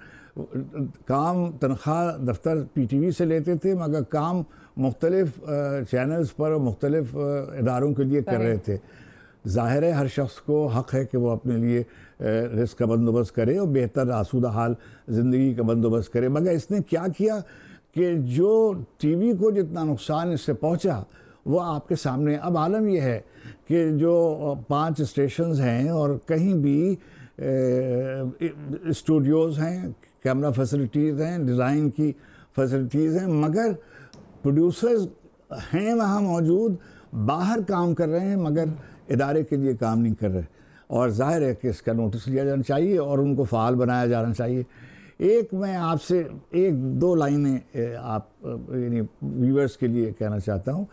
B: काम तनख्वाह दफ्तर पीटीवी से लेते थे, मगर काम मुख्तलिफ चैनल्स पर और मुख्तलिफ इदारों के लिए कर रहे थे। ज़ाहिर है हर शख्स को हक़ है कि वो अपने लिए रिस्क का बंदोबस्त करे और बेहतर आसूदा हाल ज़िंदगी का बंदोबस्त करे। मगर इसने क्या किया कि जो टीवी को जितना नुकसान इससे पहुंचा वो आपके सामने। अब आलम यह है कि जो 5 स्टेशंस हैं और कहीं भी स्टूडियोज़ हैं, कैमरा फैसिलिटीज़ हैं, डिज़ाइन की फैसिलिटीज़ हैं, मगर प्रोड्यूसर्स हैं वहाँ मौजूद, बाहर काम कर रहे हैं मगर इदारे के लिए काम नहीं कर रहे। और जाहिर है कि इसका नोटिस लिया जाना चाहिए और उनको फ़ाल बनाया जाना चाहिए। एक मैं आपसे 1-2 लाइनें आप यानी व्यूअर्स के लिए कहना चाहता हूँ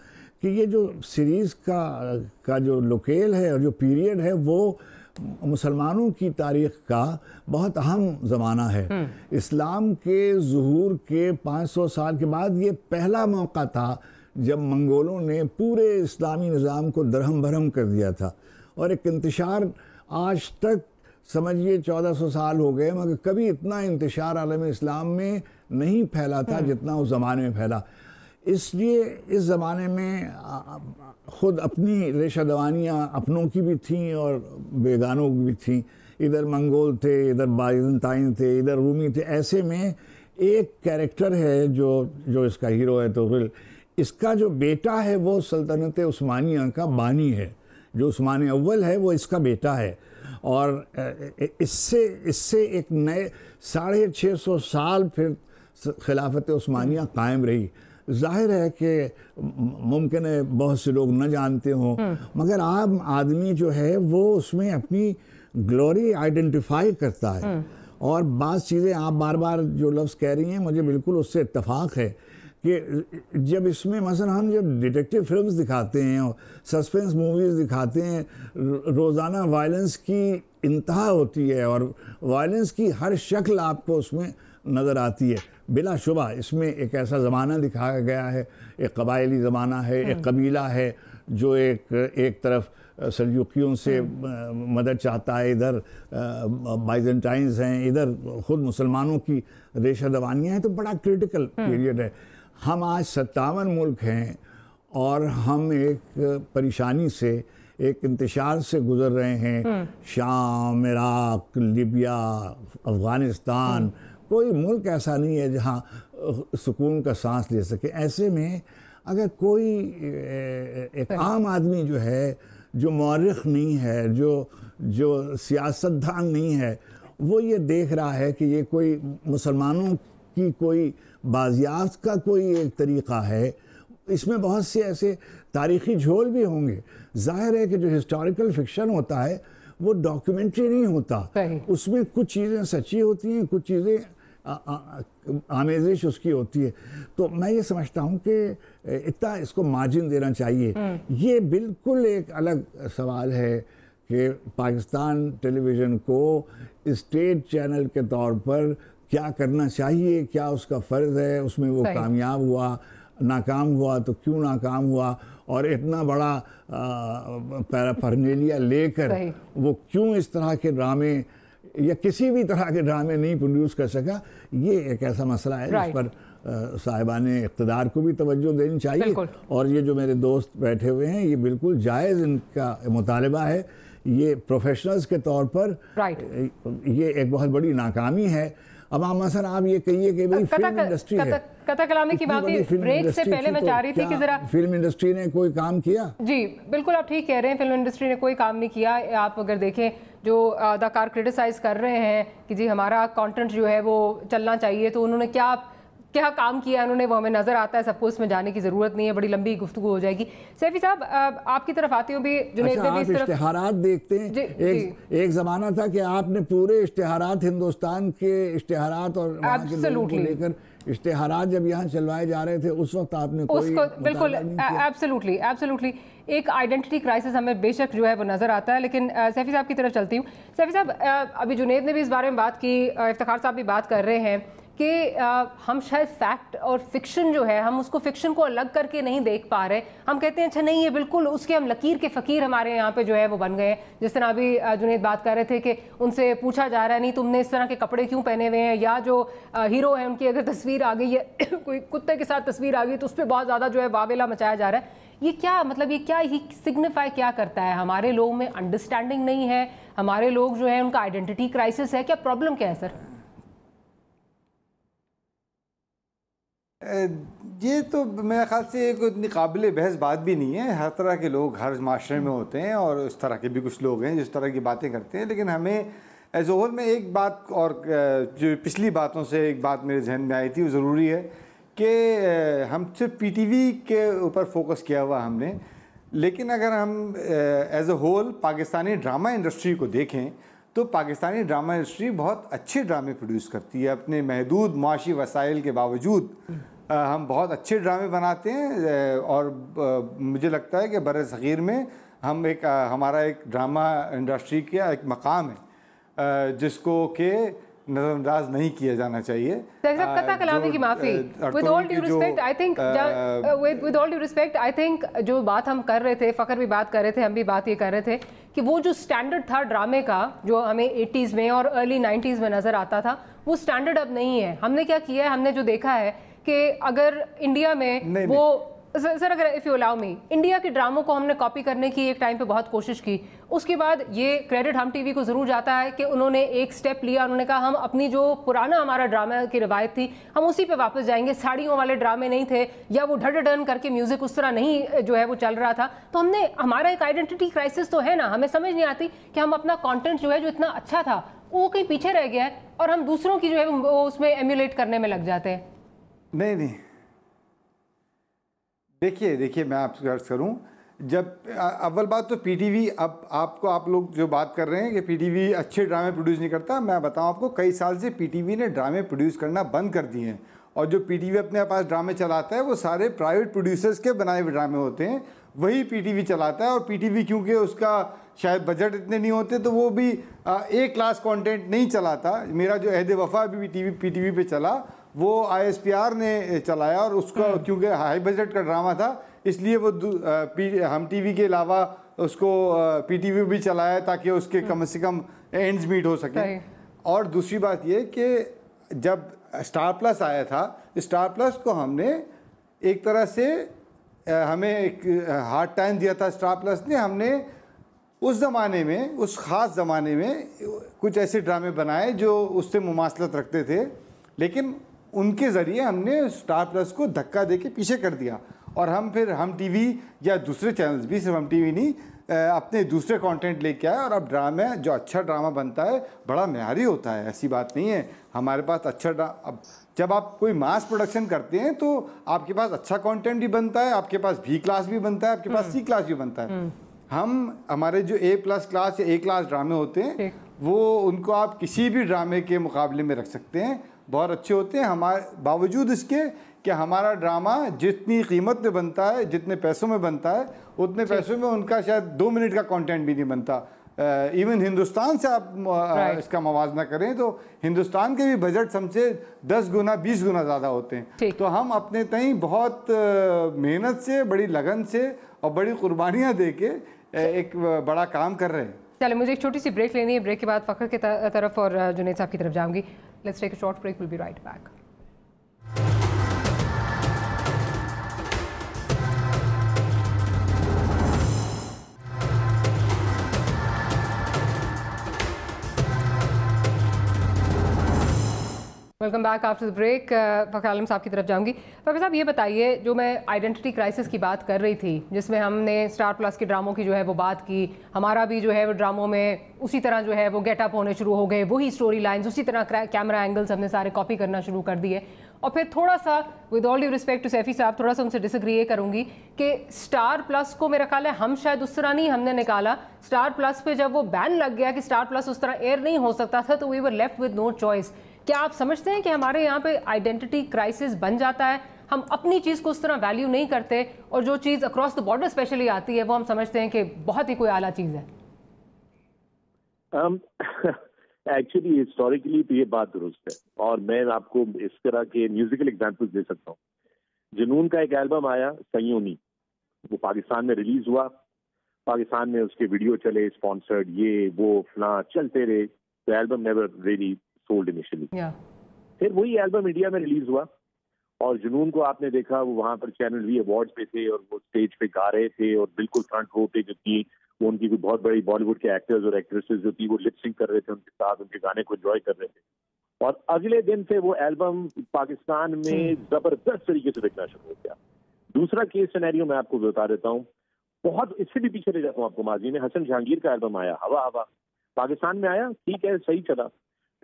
B: कि ये जो सीरीज़ का जो लोकेल है और जो पीरियड है वो मुसलमानों की तारीख़ का बहुत अहम ज़माना है। इस्लाम के ज़ुहूर के 500 साल के बाद ये पहला मौका था जब मंगोलों ने पूरे इस्लामी निज़ाम को दरहम भरम कर दिया था। और एक इंतशार आज तक समझिए 1400 साल हो गए मगर कभी इतना इंतशार आलम इस्लाम में नहीं फैला था जितना उस ज़माने में फैला। इसलिए इस ज़माने में ख़ुद अपनी रेशा दवानियाँ अपनों की भी थीं और बेगानों की भी थीं। इधर मंगोल थे, इधर बाइज़ेंटाइन थे, इधर रूमी थे। ऐसे में एक कैरेक्टर है जो इसका हीरो है तुगरिल, इसका जो बेटा है वो सल्तनत उस्मानिया का बानी है। जो उस्मान अव्वल है वो इसका बेटा है और इससे एक नए 650 साल फिर खिलाफत उस्मानिया कायम रही। जाहिर है कि मुमकिन है बहुत से लोग न जानते हों मगर आम आदमी जो है वो उसमें अपनी ग्लोरी आइडेंटिफाई करता है। और बात चीज़ें आप बार बार जो लफ्ज़ कह रही हैं मुझे बिल्कुल उससे इत्तफाक है कि जब इसमें मसलन हम जब डिटेक्टिव फिल्म्स दिखाते हैं और सस्पेंस मूवीज़ दिखाते हैं, रोज़ाना वायलेंस की इंतहा होती है और वायलेंस की हर शक्ल आपको उसमें नज़र आती है। बिलाशुबा इसमें एक ऐसा ज़माना दिखाया गया है, एक कबायली ज़माना है, एक कबीला है जो एक तरफ सल्जूकियों से मदद चाहता है, इधर बाइजेंटाइंस हैं, इधर ख़ुद मुसलमानों की रेशा दवानियाँ हैं। तो बड़ा क्रिटिकल पीरियड है। हम आज 57 मुल्क हैं और हम एक परेशानी से, एक इंतशार से गुज़र रहे हैं। शाम, इराक़, लिबिया, अफ़गानिस्तान, कोई मुल्क ऐसा नहीं है जहाँ सुकून का सांस ले सके। ऐसे में अगर कोई एक आम आदमी जो है, जो मौरिख़ नहीं है, जो सियासतदान नहीं है, वो ये देख रहा है कि ये कोई मुसलमानों की कोई बाज़ियाफ़त का कोई एक तरीक़ा है, इसमें बहुत से ऐसे तारीख़ी झोल भी होंगे। ज़ाहिर है कि जो हिस्टोरिकल फ़िक्शन होता है वो डॉक्यूमेंट्री नहीं होता, उसमें कुछ चीज़ें सच्ची होती हैं, कुछ चीज़ें आमेज़िश उसकी होती है। तो मैं ये समझता हूँ कि इतना इसको मार्जिन देना चाहिए। ये बिल्कुल एक अलग सवाल है कि पाकिस्तान टेलीविज़न को स्टेट चैनल के तौर पर क्या करना चाहिए, क्या उसका फ़र्ज़ है, उसमें वो कामयाब हुआ, नाकाम हुआ तो क्यों नाकाम हुआ, और इतना बड़ा पैराफर्नेलिया लेकर वो क्यों इस तरह के ड्रामे या किसी भी तरह के ड्रामे नहीं प्रोड्यूस कर सका। ये एक ऐसा मसला है जिस पर साहिबाने इक़्तिदार को भी तवज्जो देनी चाहिए। और ये जो मेरे दोस्त बैठे हुए हैं ये बिल्कुल जायज़ इनका मुतालबा है। ये प्रोफेशनल्स के तौर पर ये एक बहुत बड़ी नाकामी है। अब मसलन आप ये कहिए कि भाई फिल्म इंडस्ट्री है,
A: कथा कलामी की माफी, ब्रेक से पहले मैं चाह रही थी कि जरा
B: फिल्म इंडस्ट्री ने कोई काम किया? जी
A: बिल्कुल आप ठीक कह रहे हैं, फिल्म इंडस्ट्री ने कोई काम नहीं किया। आप अगर देखें जो अदाकार क्रिटिसाइज कर रहे हैं कि जी हमारा कंटेंट जो है वो चलना चाहिए, तो उन्होंने क्या काम किया उन्होंने वो हमें नज़र आता है। सबको इसमें जाने की ज़रूरत नहीं है, बड़ी लंबी गुफ्तगू हो जाएगी। सैफी साहब आपकी तरफ आती हूँ भी, जुनैद ने भी इस तरफ
B: इश्तिहारात देखते हैं। एक ज़माना था कि आपने पूरे इश्तिहारात, हिंदुस्तान के इश्तिहारात और वहाँ के लोगों को लेकर इश्तिहारात जब यहाँ चलवाए जा रहे थे उस वक्त आपने उसको
A: बिल्कुल एब्सोल्युटली एक आइडेंटिटी क्राइसिस हमें बेशक जो है वो नज़र आता है। लेकिन सैफी साहब की तरफ चलती हूँ। सैफी साहब अभी जुनैद ने भी इस बारे में बात की, इफ्तिखार साहब भी बात कर रहे हैं कि हम शायद फैक्ट और फिक्शन जो है हम उसको फिक्शन को अलग करके नहीं देख पा रहे। हम कहते हैं अच्छा नहीं ये बिल्कुल उसके हम लकीर के फ़कीर हमारे यहाँ पे जो है वो बन गए हैं। जिस तरह अभी जुनैद बात कर रहे थे कि उनसे पूछा जा रहा है नहीं तुमने इस तरह के कपड़े क्यों पहने हुए हैं, या जो हीरो है उनकी अगर तस्वीर आ गई है कोई कुत्ते के साथ तस्वीर आ गई तो उस पर बहुत ज़्यादा जो है वावेला मचाया जा रहा है। ये क्या मतलब, ये क्या ही सिग्निफाई क्या करता है? हमारे लोगों में अंडरस्टैंडिंग नहीं है, हमारे लोग जो है उनका आइडेंटिटी क्राइसिस है, क्या प्रॉब्लम क्या है सर?
C: ये तो मेरे ख्याल से कोई इतनी काबिल बहस बात भी नहीं है। हर तरह के लोग हर माशरे में होते हैं और उस तरह के भी कुछ लोग हैं जिस तरह की बातें करते हैं, लेकिन हमें एज होल में एक बात, और जो पिछली बातों से एक बात मेरे जहन में आई थी, वो ज़रूरी है कि हम सिर्फ पीटीवी के ऊपर फोकस किया हुआ हमने, लेकिन अगर हम as a whole Pakistani drama industry को देखें तो पाकिस्तानी ड्रामा इंडस्ट्री बहुत अच्छे ड्रामे प्रोड्यूस करती है। अपने महदूद माशी वसाइल के बावजूद हम बहुत अच्छे ड्रामे बनाते हैं और मुझे लगता है कि बर-ए-सग़ीर में हम हमारा एक ड्रामा इंडस्ट्री का एक मकाम है जिसको कि नज़रअंदाज नहीं किया जाना चाहिए।
A: कता कलामी की माफ़ी, with all due respect I think, with all due respect I think जो बात हम कर रहे थे, फ़खर भी बात कर रहे थे, हम भी बात ये कर रहे थे कि वो जो स्टैंडर्ड था ड्रामे का जो हमें 80s में और अर्ली 90s में नज़र आता था, वो स्टैंडर्ड अब नहीं है। हमने क्या किया है, हमने जो देखा है कि अगर इंडिया में वो सर अगर if you allow me, India के ड्रामों को हमने कॉपी करने की एक टाइम पे बहुत कोशिश की, उसके बाद ये क्रेडिट हम टीवी को ज़रूर जाता है कि उन्होंने एक स्टेप लिया, उन्होंने कहा हम अपनी जो पुराना हमारा ड्रामा की रिवायत थी हम उसी पे वापस जाएंगे, साड़ियों वाले ड्रामे नहीं थे या वो ढन करके म्यूज़िक उस तरह नहीं जो है वो चल रहा था। तो हमने, हमारा एक आइडेंटिटी क्राइसिस तो है ना, हमें समझ नहीं आती कि हम अपना कॉन्टेंट जो है जो इतना अच्छा था वो कहीं पीछे रह गया है और हम दूसरों की जो है वो उसमें एम्यूलेट करने में लग जाते हैं।
C: नहीं, देखिए मैं आपसे अर्ज करूं, जब अव्वल बात तो पीटीवी, अब आप लोग जो बात कर रहे हैं कि पीटीवी अच्छे ड्रामे प्रोड्यूस नहीं करता, मैं बताऊं आपको कई साल से पीटीवी ने ड्रामे प्रोड्यूस करना बंद कर दिए हैं और जो पीटीवी अपने पास ड्रामे चलाता है वो सारे प्राइवेट प्रोड्यूसर्स के बनाए हुए ड्रामे होते हैं, वही पीटीवी चलाता है। और पीटीवी क्योंकि उसका शायद बजट इतने नहीं होते तो वो भी ए क्लास कंटेंट नहीं चलाता। मेरा जो अहद वफा भी पीटीवी पे चला वो ISPR ने चलाया और उसका क्योंकि हाई बजट का ड्रामा था इसलिए वो हम टीवी के अलावा उसको पीटीवी भी चलाया ताकि उसके कम से कम एंड्स मीट हो सके। और दूसरी बात ये कि जब स्टार प्लस आया था, स्टार प्लस को हमने एक तरह से हमें एक हार्ड टाइम दिया था स्टार प्लस ने। हमने उस ज़माने में, उस ख़ास ज़माने में कुछ ऐसे ड्रामे बनाए जो उससे मुमासलत रखते थे, लेकिन उनके ज़रिए हमने स्टार प्लस को धक्का देके पीछे कर दिया और हम टीवी या दूसरे चैनल्स भी, सिर्फ हम टीवी नहीं, अपने दूसरे कंटेंट लेके आए और अब ड्रामे, जो अच्छा ड्रामा बनता है बड़ा मेयारी होता है, ऐसी बात नहीं है। हमारे पास अच्छा अब जब आप कोई मास प्रोडक्शन करते हैं तो आपके पास अच्छा कंटेंट भी बनता है, आपके पास B क्लास भी बनता है, आपके पास C क्लास भी बनता है। हमारे जो A+ क्लास या A क्लास ड्रामे होते हैं वो, उनको आप किसी भी ड्रामे के मुकाबले में रख सकते हैं, बहुत अच्छे होते हैं। हमारे बावजूद इसके कि हमारा ड्रामा जितनी कीमत में बनता है, जितने पैसों में बनता है, उतने पैसों में उनका शायद 2 मिनट का कंटेंट भी नहीं बनता। इवन हिंदुस्तान से आप इसका मवाजना करें तो हिंदुस्तान के भी बजट हमसे 10 गुना 20 गुना ज़्यादा होते हैं। तो हम अपने तई बहुत मेहनत से, बड़ी लगन से और बड़ी कुर्बानियाँ दे के एक बड़ा काम कर रहे हैं।
A: चलिए, मुझे एक छोटी सी ब्रेक लेनी है, ब्रेक के बाद फ़खर की तरफ और जुनैद साहब की तरफ जाऊंगी। Let's take a short break, will be right back. Welcome back after the break. Fakhar Alam साहब की तरफ जाऊंगी। फ़खर साहब, ये बताइए, जो मैं आइडेंटिटी क्राइसिस की बात कर रही थी जिसमें हमने स्टार प्लस के ड्रामों की जो है वो बात की, हमारा भी जो है वो ड्रामों में उसी तरह जो है वो गेटअप होने शुरू हो गए, वही स्टोरी लाइन्स, उसी तरह कैमरा एंगल्स हमने सारे कॉपी करना शुरू कर दिए। और फिर थोड़ा सा, with all due respect to Saifi साहब, थोड़ा सा उनसे डिसएग्री ये करूंगी कि स्टार प्लस को मेरा ख्याल है हम शायद उस तरह नहीं हमने निकाला। स्टार प्लस पे जब वो बैन लग गया कि स्टार प्लस उस तरह एयर नहीं हो सकता था तो we were left with no choice. क्या आप समझते हैं कि हमारे यहाँ पे आइडेंटिटी क्राइसिस बन जाता है, हम अपनी चीज़ को उस तरह वैल्यू नहीं करते और जो चीज़ अक्रॉस द बॉर्डर स्पेशली आती है वो हम समझते हैं कि बहुत ही कोई आला चीज़ है?
D: एक्चुअली हिस्टोरिकली तो ये बात दुरुस्त है और मैं आपको इस तरह के म्यूजिकल एग्जांपल्स दे सकता हूँ। जुनून का एक एल्बम आया, संयोनी, वो पाकिस्तान में रिलीज हुआ, पाकिस्तान में उसके वीडियो चले, स्पॉन्सर्ड, ये वो फला चलते रहे। तो album never really sold initially. फिर वही एल्बम इंडिया में रिलीज हुआ और जुनून को आपने देखा, वो वहां पर चैनल V अवार्ड्स पे थे और वो स्टेज पे गा रहे थे और बिल्कुल फ्रंट रो पे जो थी वो उनकी कोई बहुत बड़ी बॉलीवुड के एक्टर्स और एक्ट्रेसेस जो थी वो लिप सिंक कर रहे थे उनके साथ, उनके गाने को एंजॉय कर रहे थे। और अगले दिन से वो एल्बम पाकिस्तान में जबरदस्त तरीके से बिकना शुरू हो गया। दूसरा केस सिनेरियो मैं आपको बता देता हूँ, बहुत इससे भी पीछे ले जाता हूँ आपको। माजी में हसन जहांगीर का एल्बम आया हवा हवा, पाकिस्तान में आया, ठीक है, सही चला।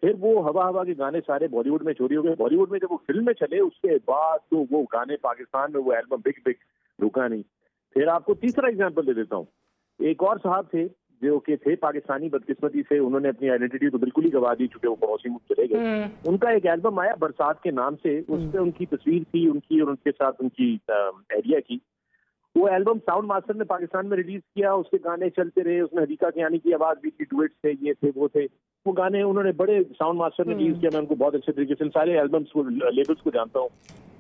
D: फिर वो हवा हवा के गाने सारे बॉलीवुड में चोरी हो गए। बॉलीवुड में जब वो फिल्म में चले उसके बाद तो वो गाने पाकिस्तान में वो एल्बम बिग रुका नहीं। फिर आपको तीसरा एग्जांपल दे देता हूँ। एक और साहब थे जो कि थे पाकिस्तानी, बदकिस्मती से उन्होंने अपनी आइडेंटिटी तो बिल्कुल ही गवा दी चूंकि वो पड़ोसी मुल्क चले गए। उनका एक एल्बम आया बरसात के नाम से, उस पर उनकी तस्वीर थी उनकी और उनके साथ उनकी एरिया की। वो एल्बम साउंड मास्टर ने पाकिस्तान में रिलीज किया, उसके गाने चलते रहे, उसमें हदीका कियानी की आवाज भी थी, डुएट्स थे, ये थे वो थे। वो गाने उन्होंने बड़े साउंड मास्टर ने रिलीज किया, मैं उनको बहुत अच्छे तरीके से सारे एल्बम्स को लेबल्स को जानता हूँ।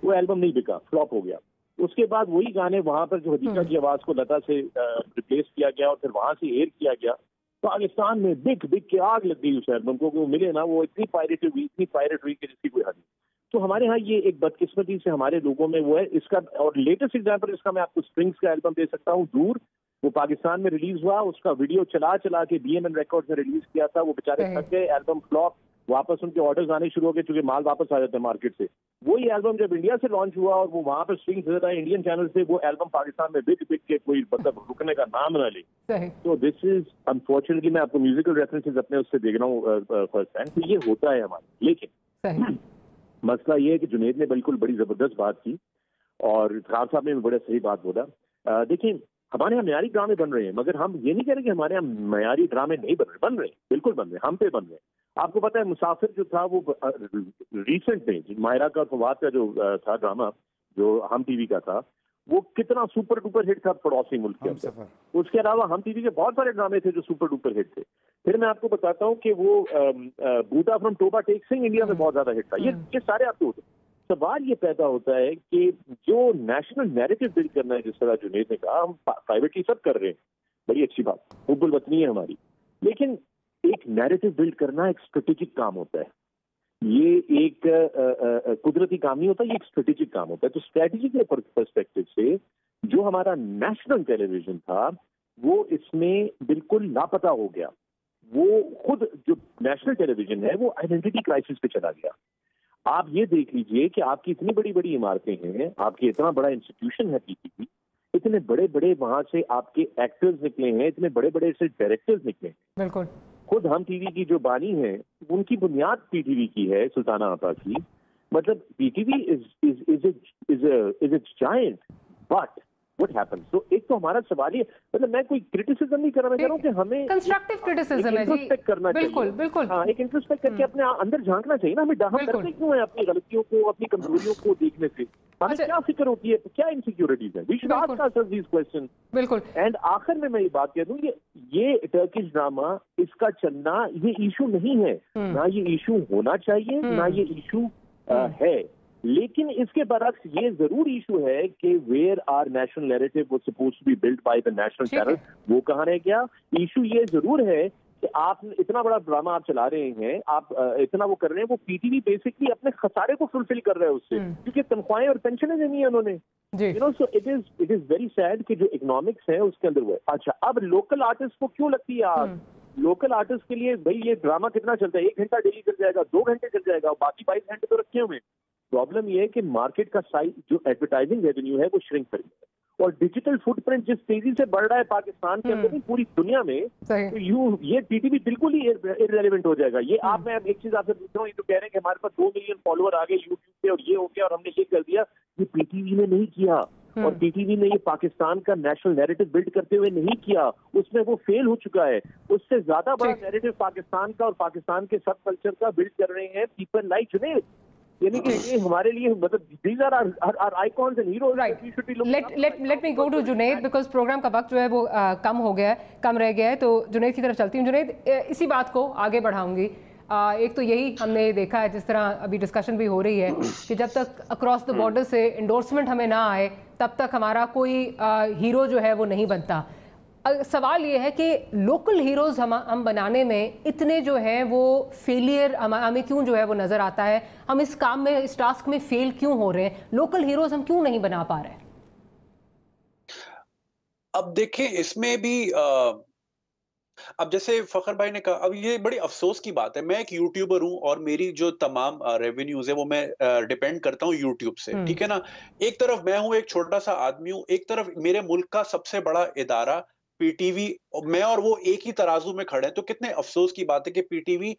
D: वो एल्बम नहीं बिका, फ्लॉप हो गया। उसके बाद वही गाने वहां पर जो हदीका की आवाज को लता से रिप्लेस किया गया और फिर वहां से एयर किया गया। पाकिस्तान में बिक के आग लग गई उस एल्बम को, वो मिले ना, वो इतनी पायरेट हुई कि जिसकी कोई हद नहीं। तो हमारे यहाँ ये एक बदकिस्मती से हमारे लोगों में वो है इसका। और लेटेस्ट एग्जांपल इसका मैं आपको स्प्रिंग्स का एल्बम दे सकता हूँ, दूर। वो पाकिस्तान में रिलीज हुआ, उसका वीडियो चला के BMN रिकॉर्ड्स ने रिलीज किया था। वो बेचारे थक गए, एल्बम फ्लॉप, वापस उनके ऑर्डर्स आने शुरू हो गए क्योंकि माल वापस आ जाता है मार्केट से। वही एल्बम जब इंडिया से लॉन्च हुआ और वो वहां पर स्ट्रिंग्स नजर आए इंडियन चैनल से, वो एल्बम पाकिस्तान में बिक के कोई मतलब रुकने का नाम ना ले। तो दिस इज अनफॉर्चुनेटली, मैं आपको म्यूजिकल रेफरेंसेस अपने उससे देख रहा हूँ फर्स्ट हैंड, तो ये होता है हमारे। लेकिन मसला ये है कि जुनेद ने बिल्कुल बड़ी जबरदस्त बात की और खान साहब ने भी बड़े सही बात बोला। देखिए, हमारे यहाँ मयारी ड्रामे बन रहे हैं, मगर हम ये नहीं कह रहे कि हमारे यहाँ मयारी ड्रामे नहीं बन रहे, बिल्कुल बन रहे हैं, हम पे बन रहे हैं। आपको पता है मुसाफिर जो था वो रिसेंट में मायरा का फवाद का जो था ड्रामा जो हम टीवी का था, वो कितना सुपर डुपर हिट था पड़ोसी मुल्क के अंदर। उसके अलावा हम टीवी के बहुत सारे ड्रामे थे जो सुपर डुपर हिट थे। फिर मैं आपको बताता हूँ कि वो बूटा फ्रॉम टोबा टेक सिंह इंडिया में बहुत ज्यादा हिट था। ये सारे आपको होते। सवाल ये पैदा होता है कि जो नेशनल नैरेटिव बिल्ड करना है, जिस तरह जुनेद ने कहा, हम प्राइवेटली सब कर रहे हैं, बड़ी अच्छी बात, हुब्बुल वतनी है हमारी, लेकिन एक नैरेटिव बिल्ड करना एक स्ट्रेटेजिक काम होता है। ये एक कुदरती काम नहीं होता, ये एक स्ट्रेटेजिक काम होता है। तो स्ट्रेटेजी के पर्सपेक्टिव से जो हमारा नेशनल टेलीविजन था वो इसमें बिल्कुल लापता हो गया। वो खुद जो नेशनल टेलीविजन है वो आइडेंटिटी क्राइसिस पे चला गया। आप ये देख लीजिए कि आपकी इतनी बड़ी बड़ी इमारतें हैं, आपकी इतना बड़ा इंस्टीट्यूशन है पीटीवी, इतने बड़े बड़े वहां से आपके एक्टर्स निकले हैं, इतने बड़े बड़े से डायरेक्टर्स निकले हैं। बिल्कुल, खुद हम टीवी की जो बानी है उनकी बुनियाद पीटीवी की है, सुल्ताना आपा की। मतलब PTV is a giant, but what happens. तो एक तो हमारा सवाल ये, मतलब मैं कोई क्रिटिसिज्म नहीं कर रहा, मैं कह रहा हूँ कि हमें
A: कंस्ट्रक्टिव क्रिटिसिज्म है जी,
D: करना चाहिए। बिल्कुल हाँ, एक इंट्रोस्पेक्ट करके अपने अंदर झांकना चाहिए ना। हम डरते क्यों है अपनी गलतियों को, अपनी कमजोरियों को देखने से? हमें क्या फिक्र होती है, क्या इनसिक्योरिटीज है? We should ask ourselves these question. बिल्कुल। एंड आखिर में मैं ये बात कह दूं, ये टर्किश ड्रामा, इसका चलना ये इशू नहीं है, ना ये इशू होना चाहिए, ना ये इशू है। लेकिन इसके बरक्स ये जरूर इशू है कि where our national narrative was supposed to be built by the national channel, वो कहाँ रह गया? इशू ये जरूर है कि आप इतना बड़ा ड्रामा आप चला रहे हैं, आप इतना वो कर रहे हैं, वो पीटीवी बेसिकली अपने खसारे को फुलफिल कर रहा है उससे, क्योंकि तनख्वाहें और पेंशनें देनी है उन्होंने। You know, so it is very sad कि जो इकोनॉमिक्स है उसके अंदर वो है। अच्छा, अब लोकल आर्टिस्ट को क्यों लगती है आग? लोकल आर्टिस्ट के लिए भाई ये ड्रामा कितना चलता है? 1 घंटा डेली चल जाएगा, 2 घंटे चल जाएगा, बाकी 22 घंटे तो रखे हुए। प्रॉब्लम ये है कि मार्केट का साइज, जो एडवर्टाइजिंग रेवेन्यू है, वो श्रिंक कर गया है। और डिजिटल फुटप्रिंट जिस तेजी से बढ़ रहा है पाकिस्तान के अंदर, पूरी दुनिया में, तो ये टीटीवी बिल्कुल ही इररेलेवेंट हो जाएगा। ये आप, मैं एक चीज आपसे पूछ रहा हूँ, ये तो कह रहे हैं कि हमारे पास 2 मिलियन फॉलोअर आ गए यूट्यूब पे और ये हो गया और हमने ये कर दिया। ये पीटीवी ने नहीं किया, और पीटीवी ने ये पाकिस्तान का नेशनल नैरेटिव बिल्ड करते हुए नहीं किया, उसमें वो फेल हो चुका है। उससे ज्यादा बड़ा नैरेटिव पाकिस्तान का और पाकिस्तान के सब कल्चर का बिल्ड कर रहे हैं पीपल लाइक जुनेद। यानी कि ये हमारे लिए, मतलब these are our icons and heroes, right? We should be looking.
A: Let me go to Junaid, because programme का वक्त जो है वो कम हो गया है, कम रह गया है, तो जुनेद की तरफ चलती हूँ। जुनेद, इसी बात को आगे बढ़ाऊंगी। एक तो यही हमने देखा है, जिस तरह अभी डिस्कशन भी हो रही है, कि जब तक अक्रॉस द बॉर्डर से इंडोर्समेंट हमें ना आए तब तक हमारा कोई हीरो जो है वो नहीं बनता। सवाल ये है कि लोकल हीरोज हम बनाने में इतने जो है वो फेलियर हमें क्यों जो है वो नज़र आता है? हम इस काम में, इस टास्क में फेल क्यों हो रहे हैं? लोकल हीरोज हम क्यों नहीं बना पा रहे हैं?
E: अब देखें, इसमें भी अब जैसे फ़खर भाई ने कहा, अब ये बड़ी अफ़सोस की बात है, मैं एक यूट्यूबर हूँ और मेरी जो तमाम रेवेन्यूज़ है वो मैं डिपेंड करता हूँ यूट्यूब से,
A: हुँ।
E: ठीक है ना? एक तरफ मैं हूँ, एक छोटा-सा आदमी हूँ, एक तरफ मेरे मुल्क का सबसे बड़ा इदारा पीटीवी, मैं और वो एक ही तराजू में खड़े हैं, तो कितने अफ़सोस की बात है कि पीटीवी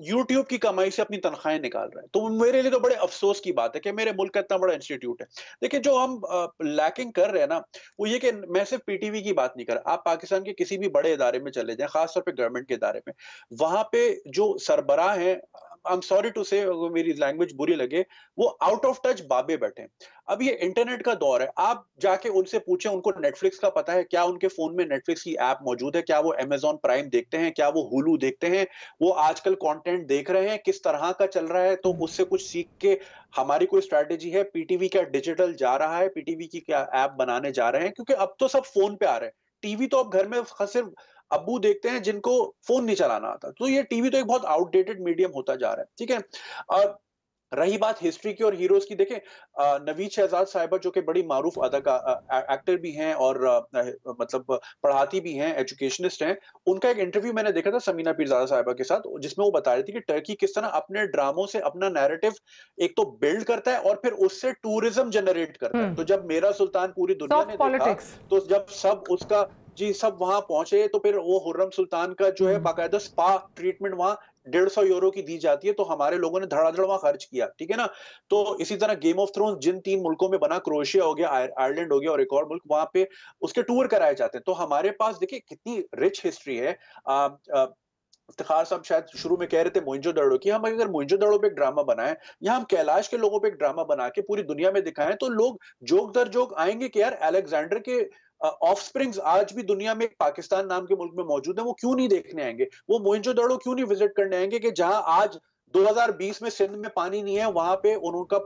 E: यूट्यूब की कमाई से अपनी तनख्वाहें निकाल रहा है। तो मेरे लिए तो बड़े अफ़सोस की बात है कि मेरे मुल्क का इतना बड़ा इंस्टीट्यूट है। देखिए, जो हम लैकिंग कर रहे हैं ना, वो ये कि मैं सिर्फ पीटीवी की बात नहीं कर रहा। आप पाकिस्तान के किसी भी बड़े इदारे में चले जाएँ, खास तौर पे गवर्नमेंट के इदारे में, वहाँ पे जो सरबराह हैं, आई एम सॉरी टू से, अगर मेरी लैंग्वेज बुरी लगे, वो आउट ऑफ टच बाबे बैठे हैं। अब ये इंटरनेट का दौर है, आप जाके उनसे पूछें, उनको नेटफ्लिक्स का पता है? क्या उनके फ़ोन में नेटफ्लिक्स की ऐप मौजूद है? क्या वो अमेज़न प्राइम देखते हैं? क्या वो हुलू देखते हैं? वो आजकल कंटेंट देख रहे हैं, किस तरह का चल रहा है, तो उससे कुछ सीख के हमारी कोई स्ट्रैटेजी है? पीटीवी क्या डिजिटल जा रहा है? पीटीवी की क्या ऐप बनाने जा रहे हैं? क्योंकि अब तो सब फ़ोन पे आ रहे हैं। टीवी तो अब घर में सिर्फ अब्बू देखते हैं जिनको फ़ोन नहीं चलाना आता। तो ये टीवी तो एक बहुत आउटडेटेड मीडियम होता जा रहा है, ठीक है? रही बात हिस्ट्री की और हीरोज़ की, देखें नवीद शहज़ाद साहिबा जो कि बड़ी मारूफ एक्टर भी हैं और मतलब पढ़ाती भी हैं, एजुकेशनिस्ट हैं। उनका एक इंटरव्यू मैंने देखा था समीना पीरज़ादा साहिबा के साथ, जिसमें वो बता रही थी कि टर्की किस तरह अपने ड्रामों से अपना नैरेटिव एक तो बिल्ड करता है और फिर उससे टूरिज्म जनरेट करता है। तो जब मेरा सुल्तान पूरी दुनिया ने देखा, तो जब सब उसका सब वहां पहुंचे, तो फिर वो हुर्रम सुल्तान का जो है बाकायदा स्पा ट्रीटमेंट वहां 150 यूरो की दी जाती है, तो हमारे लोगों ने धड़ाधड़ वहां खर्च किया, ठीक है ना? तो इसी तरह गेम ऑफ थ्रोन्स जिन 3 मुल्कों में बना, क्रोएशिया हो गया, आयरलैंड हो गया और एक और मुल्क, वहां पे उसके टूर कराए जाते हैं। तो हमारे पास देखिए कितनी रिच हिस्ट्री है। इफ्तिखार साहब शायद शुरू में कह रहे थे मोइंजो-दड़ो की, हम अगर मोइंजो-दड़ो पे एक ड्रामा बनाएं, या हम कैलाश के लोगों पे एक ड्रामा बना के पूरी दुनिया में दिखाएं, तो लोग जोक दर जोक आएंगे कि यार अलेक्जेंडर के ऑफस्प्रिंग्स आज भी दुनिया में पाकिस्तान नाम के मुल्क में मौजूद है, वो क्यों नहीं देखने आएंगे? वो मोइंजो-दड़ो क्यों नहीं विजिट करने आएंगे कि जहां आज 2020 में सिंध में पानी नहीं है, वहां पे उनका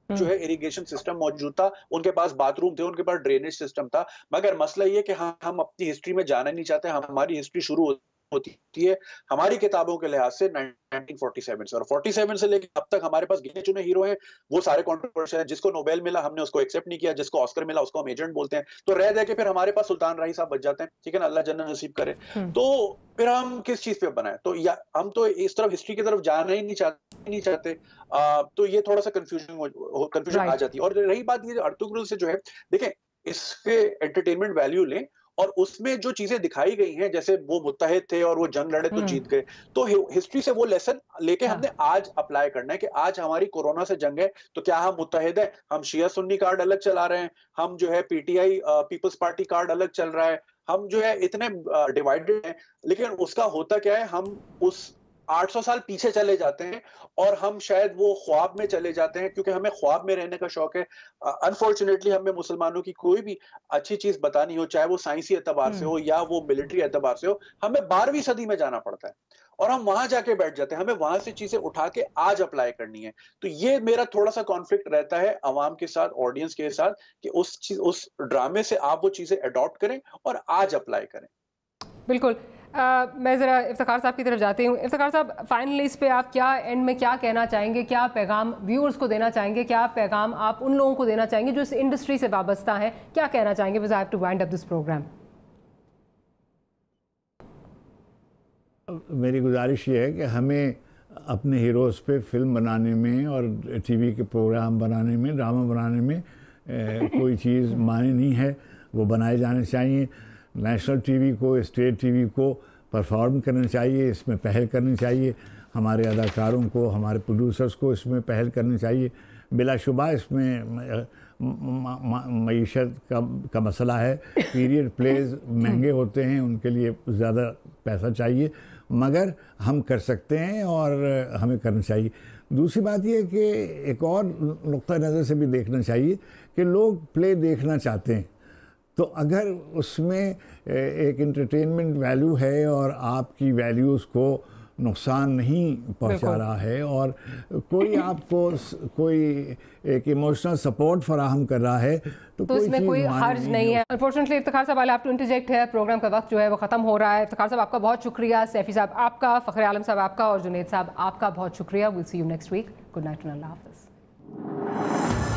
E: जो है इरिगेशन सिस्टम मौजूद था, उनके पास बाथरूम थे, उनके पास ड्रेनेज सिस्टम था। मगर मसला ये कि हम अपनी हिस्ट्री में जाना नहीं चाहते। हमारी हिस्ट्री शुरू होती है हमारी किताबों के लिहाज से 1947 से, और 47 से लेकर अब तक हमारे पास गिने चुने हीरो हैं, वो सारे कंट्रोवर्शियल हैं। जिसको नोबेल मिला हमने उसको एक्सेप्ट नहीं किया, जिसको ऑस्कर मिला उसको हम एजेंट बोलते हैं। तो रह दे के फिर हमारे पास सुल्तान राही साहब बच जाते हैं, ठीक है ना, अल्लाह जन्नत नसीब करे। तो फिर हम किस चीज पे बनाए? तो या हम तो इस तरफ हिस्ट्री की तरफ जाना ही नहीं चाहते। तो ये थोड़ा सा कंफ्यूजन आ जाती है। और रही बात ये अर्तुगरुल से जो है, देखें इसके एंटरटेनमेंट वैल्यू लें, और उसमें जो चीजें दिखाई गई हैं, जैसे वो मुत्तहिद थे और वो जंग लड़े तो जीत गए, तो हिस्ट्री से वो लेसन लेके हमने आज अप्लाई करना है कि आज हमारी कोरोना से जंग है, तो क्या हम मुत्तहिद हैं? हम शिया सुन्नी कार्ड अलग चला रहे हैं, हम जो है पीटीआई पीपल्स पार्टी कार्ड अलग चल रहा है, हम जो है इतने डिवाइडेड हैं। लेकिन उसका होता क्या है, हम उस 800 साल पीछे चले जाते हैं और हम शायद वो ख्वाब में चले जाते हैं, क्योंकि हमें ख्वाब में रहने का शौक है। अनफॉर्चुनेटली हमें मुसलमानों की कोई भी अच्छी चीज बतानी हो, चाहे वो साइंसी एतबार से हो या वो मिलिट्री एतबार से हो, हमें 12वीं सदी में जाना पड़ता है और हम वहां जाके बैठ जाते हैं। हमें वहां से चीजें उठा के आज अप्लाई करनी है। तो ये मेरा थोड़ा सा कॉन्फ्लिक्ट रहता है अवाम के साथ, ऑडियंस के साथ, कि उस ड्रामे से आप वो चीजें अडॉप्ट करें और आज अप्लाई करें।
A: बिल्कुल। मैं ज़रा इफ्तिखार साहब की तरफ जाती हूँ। इफ्तिखार साहब, फाइनली इस पे आप क्या एंड में क्या कहना चाहेंगे? क्या पैगाम व्यूअर्स को देना चाहेंगे? क्या पैगाम आप उन लोगों को देना चाहेंगे जो इस इंडस्ट्री से वाबस्ता हैं? क्या कहना चाहेंगे? Because I have to wind up this programme.
B: मेरी गुजारिश ये है कि हमें अपने हीरोज़ पे फिल्म बनाने में और टीवी के प्रोग्राम बनाने में, ड्रामा बनाने में कोई चीज़ मानी नहीं है, वो बनाए जाने चाहिए। नेशनल टीवी को, स्टेट टीवी को परफॉर्म करना चाहिए, इसमें पहल करनी चाहिए। हमारे अदाकारों को, हमारे प्रोड्यूसर्स को इसमें पहल करनी चाहिए। बिलाशुबा इसमें मईशत का मसला है। पीरियड प्लेज महंगे होते हैं, उनके लिए ज़्यादा पैसा चाहिए, मगर हम कर सकते हैं और हमें करना चाहिए। दूसरी बात यह है कि एक और नुक्ता नज़र से भी देखना चाहिए कि लोग प्ले देखना चाहते हैं, तो अगर उसमें एक एंटरटेनमेंट वैल्यू है और आपकी वैल्यूज़ को नुकसान नहीं पहुंचा रहा है और कोई आपको कोई एक इमोशनल सपोर्ट फराहम कर रहा है, तो
A: इसमें कोई हर्ज नहीं है। अनफॉर्चुनेटली इफ्तिखार साहब, आई हैव टू इंटरजेक्ट है, प्रोग्राम का वक्त जो है वो ख़त्म हो रहा है। इफ्तिखार साहब आपका बहुत शुक्रिया, सैफी साहब आपका, फ़खर आलम साहब आपका और जुनैद साहब आपका बहुत शुक्रिया। Will see you next week. Good night, अल्लाह हाफ़िज़।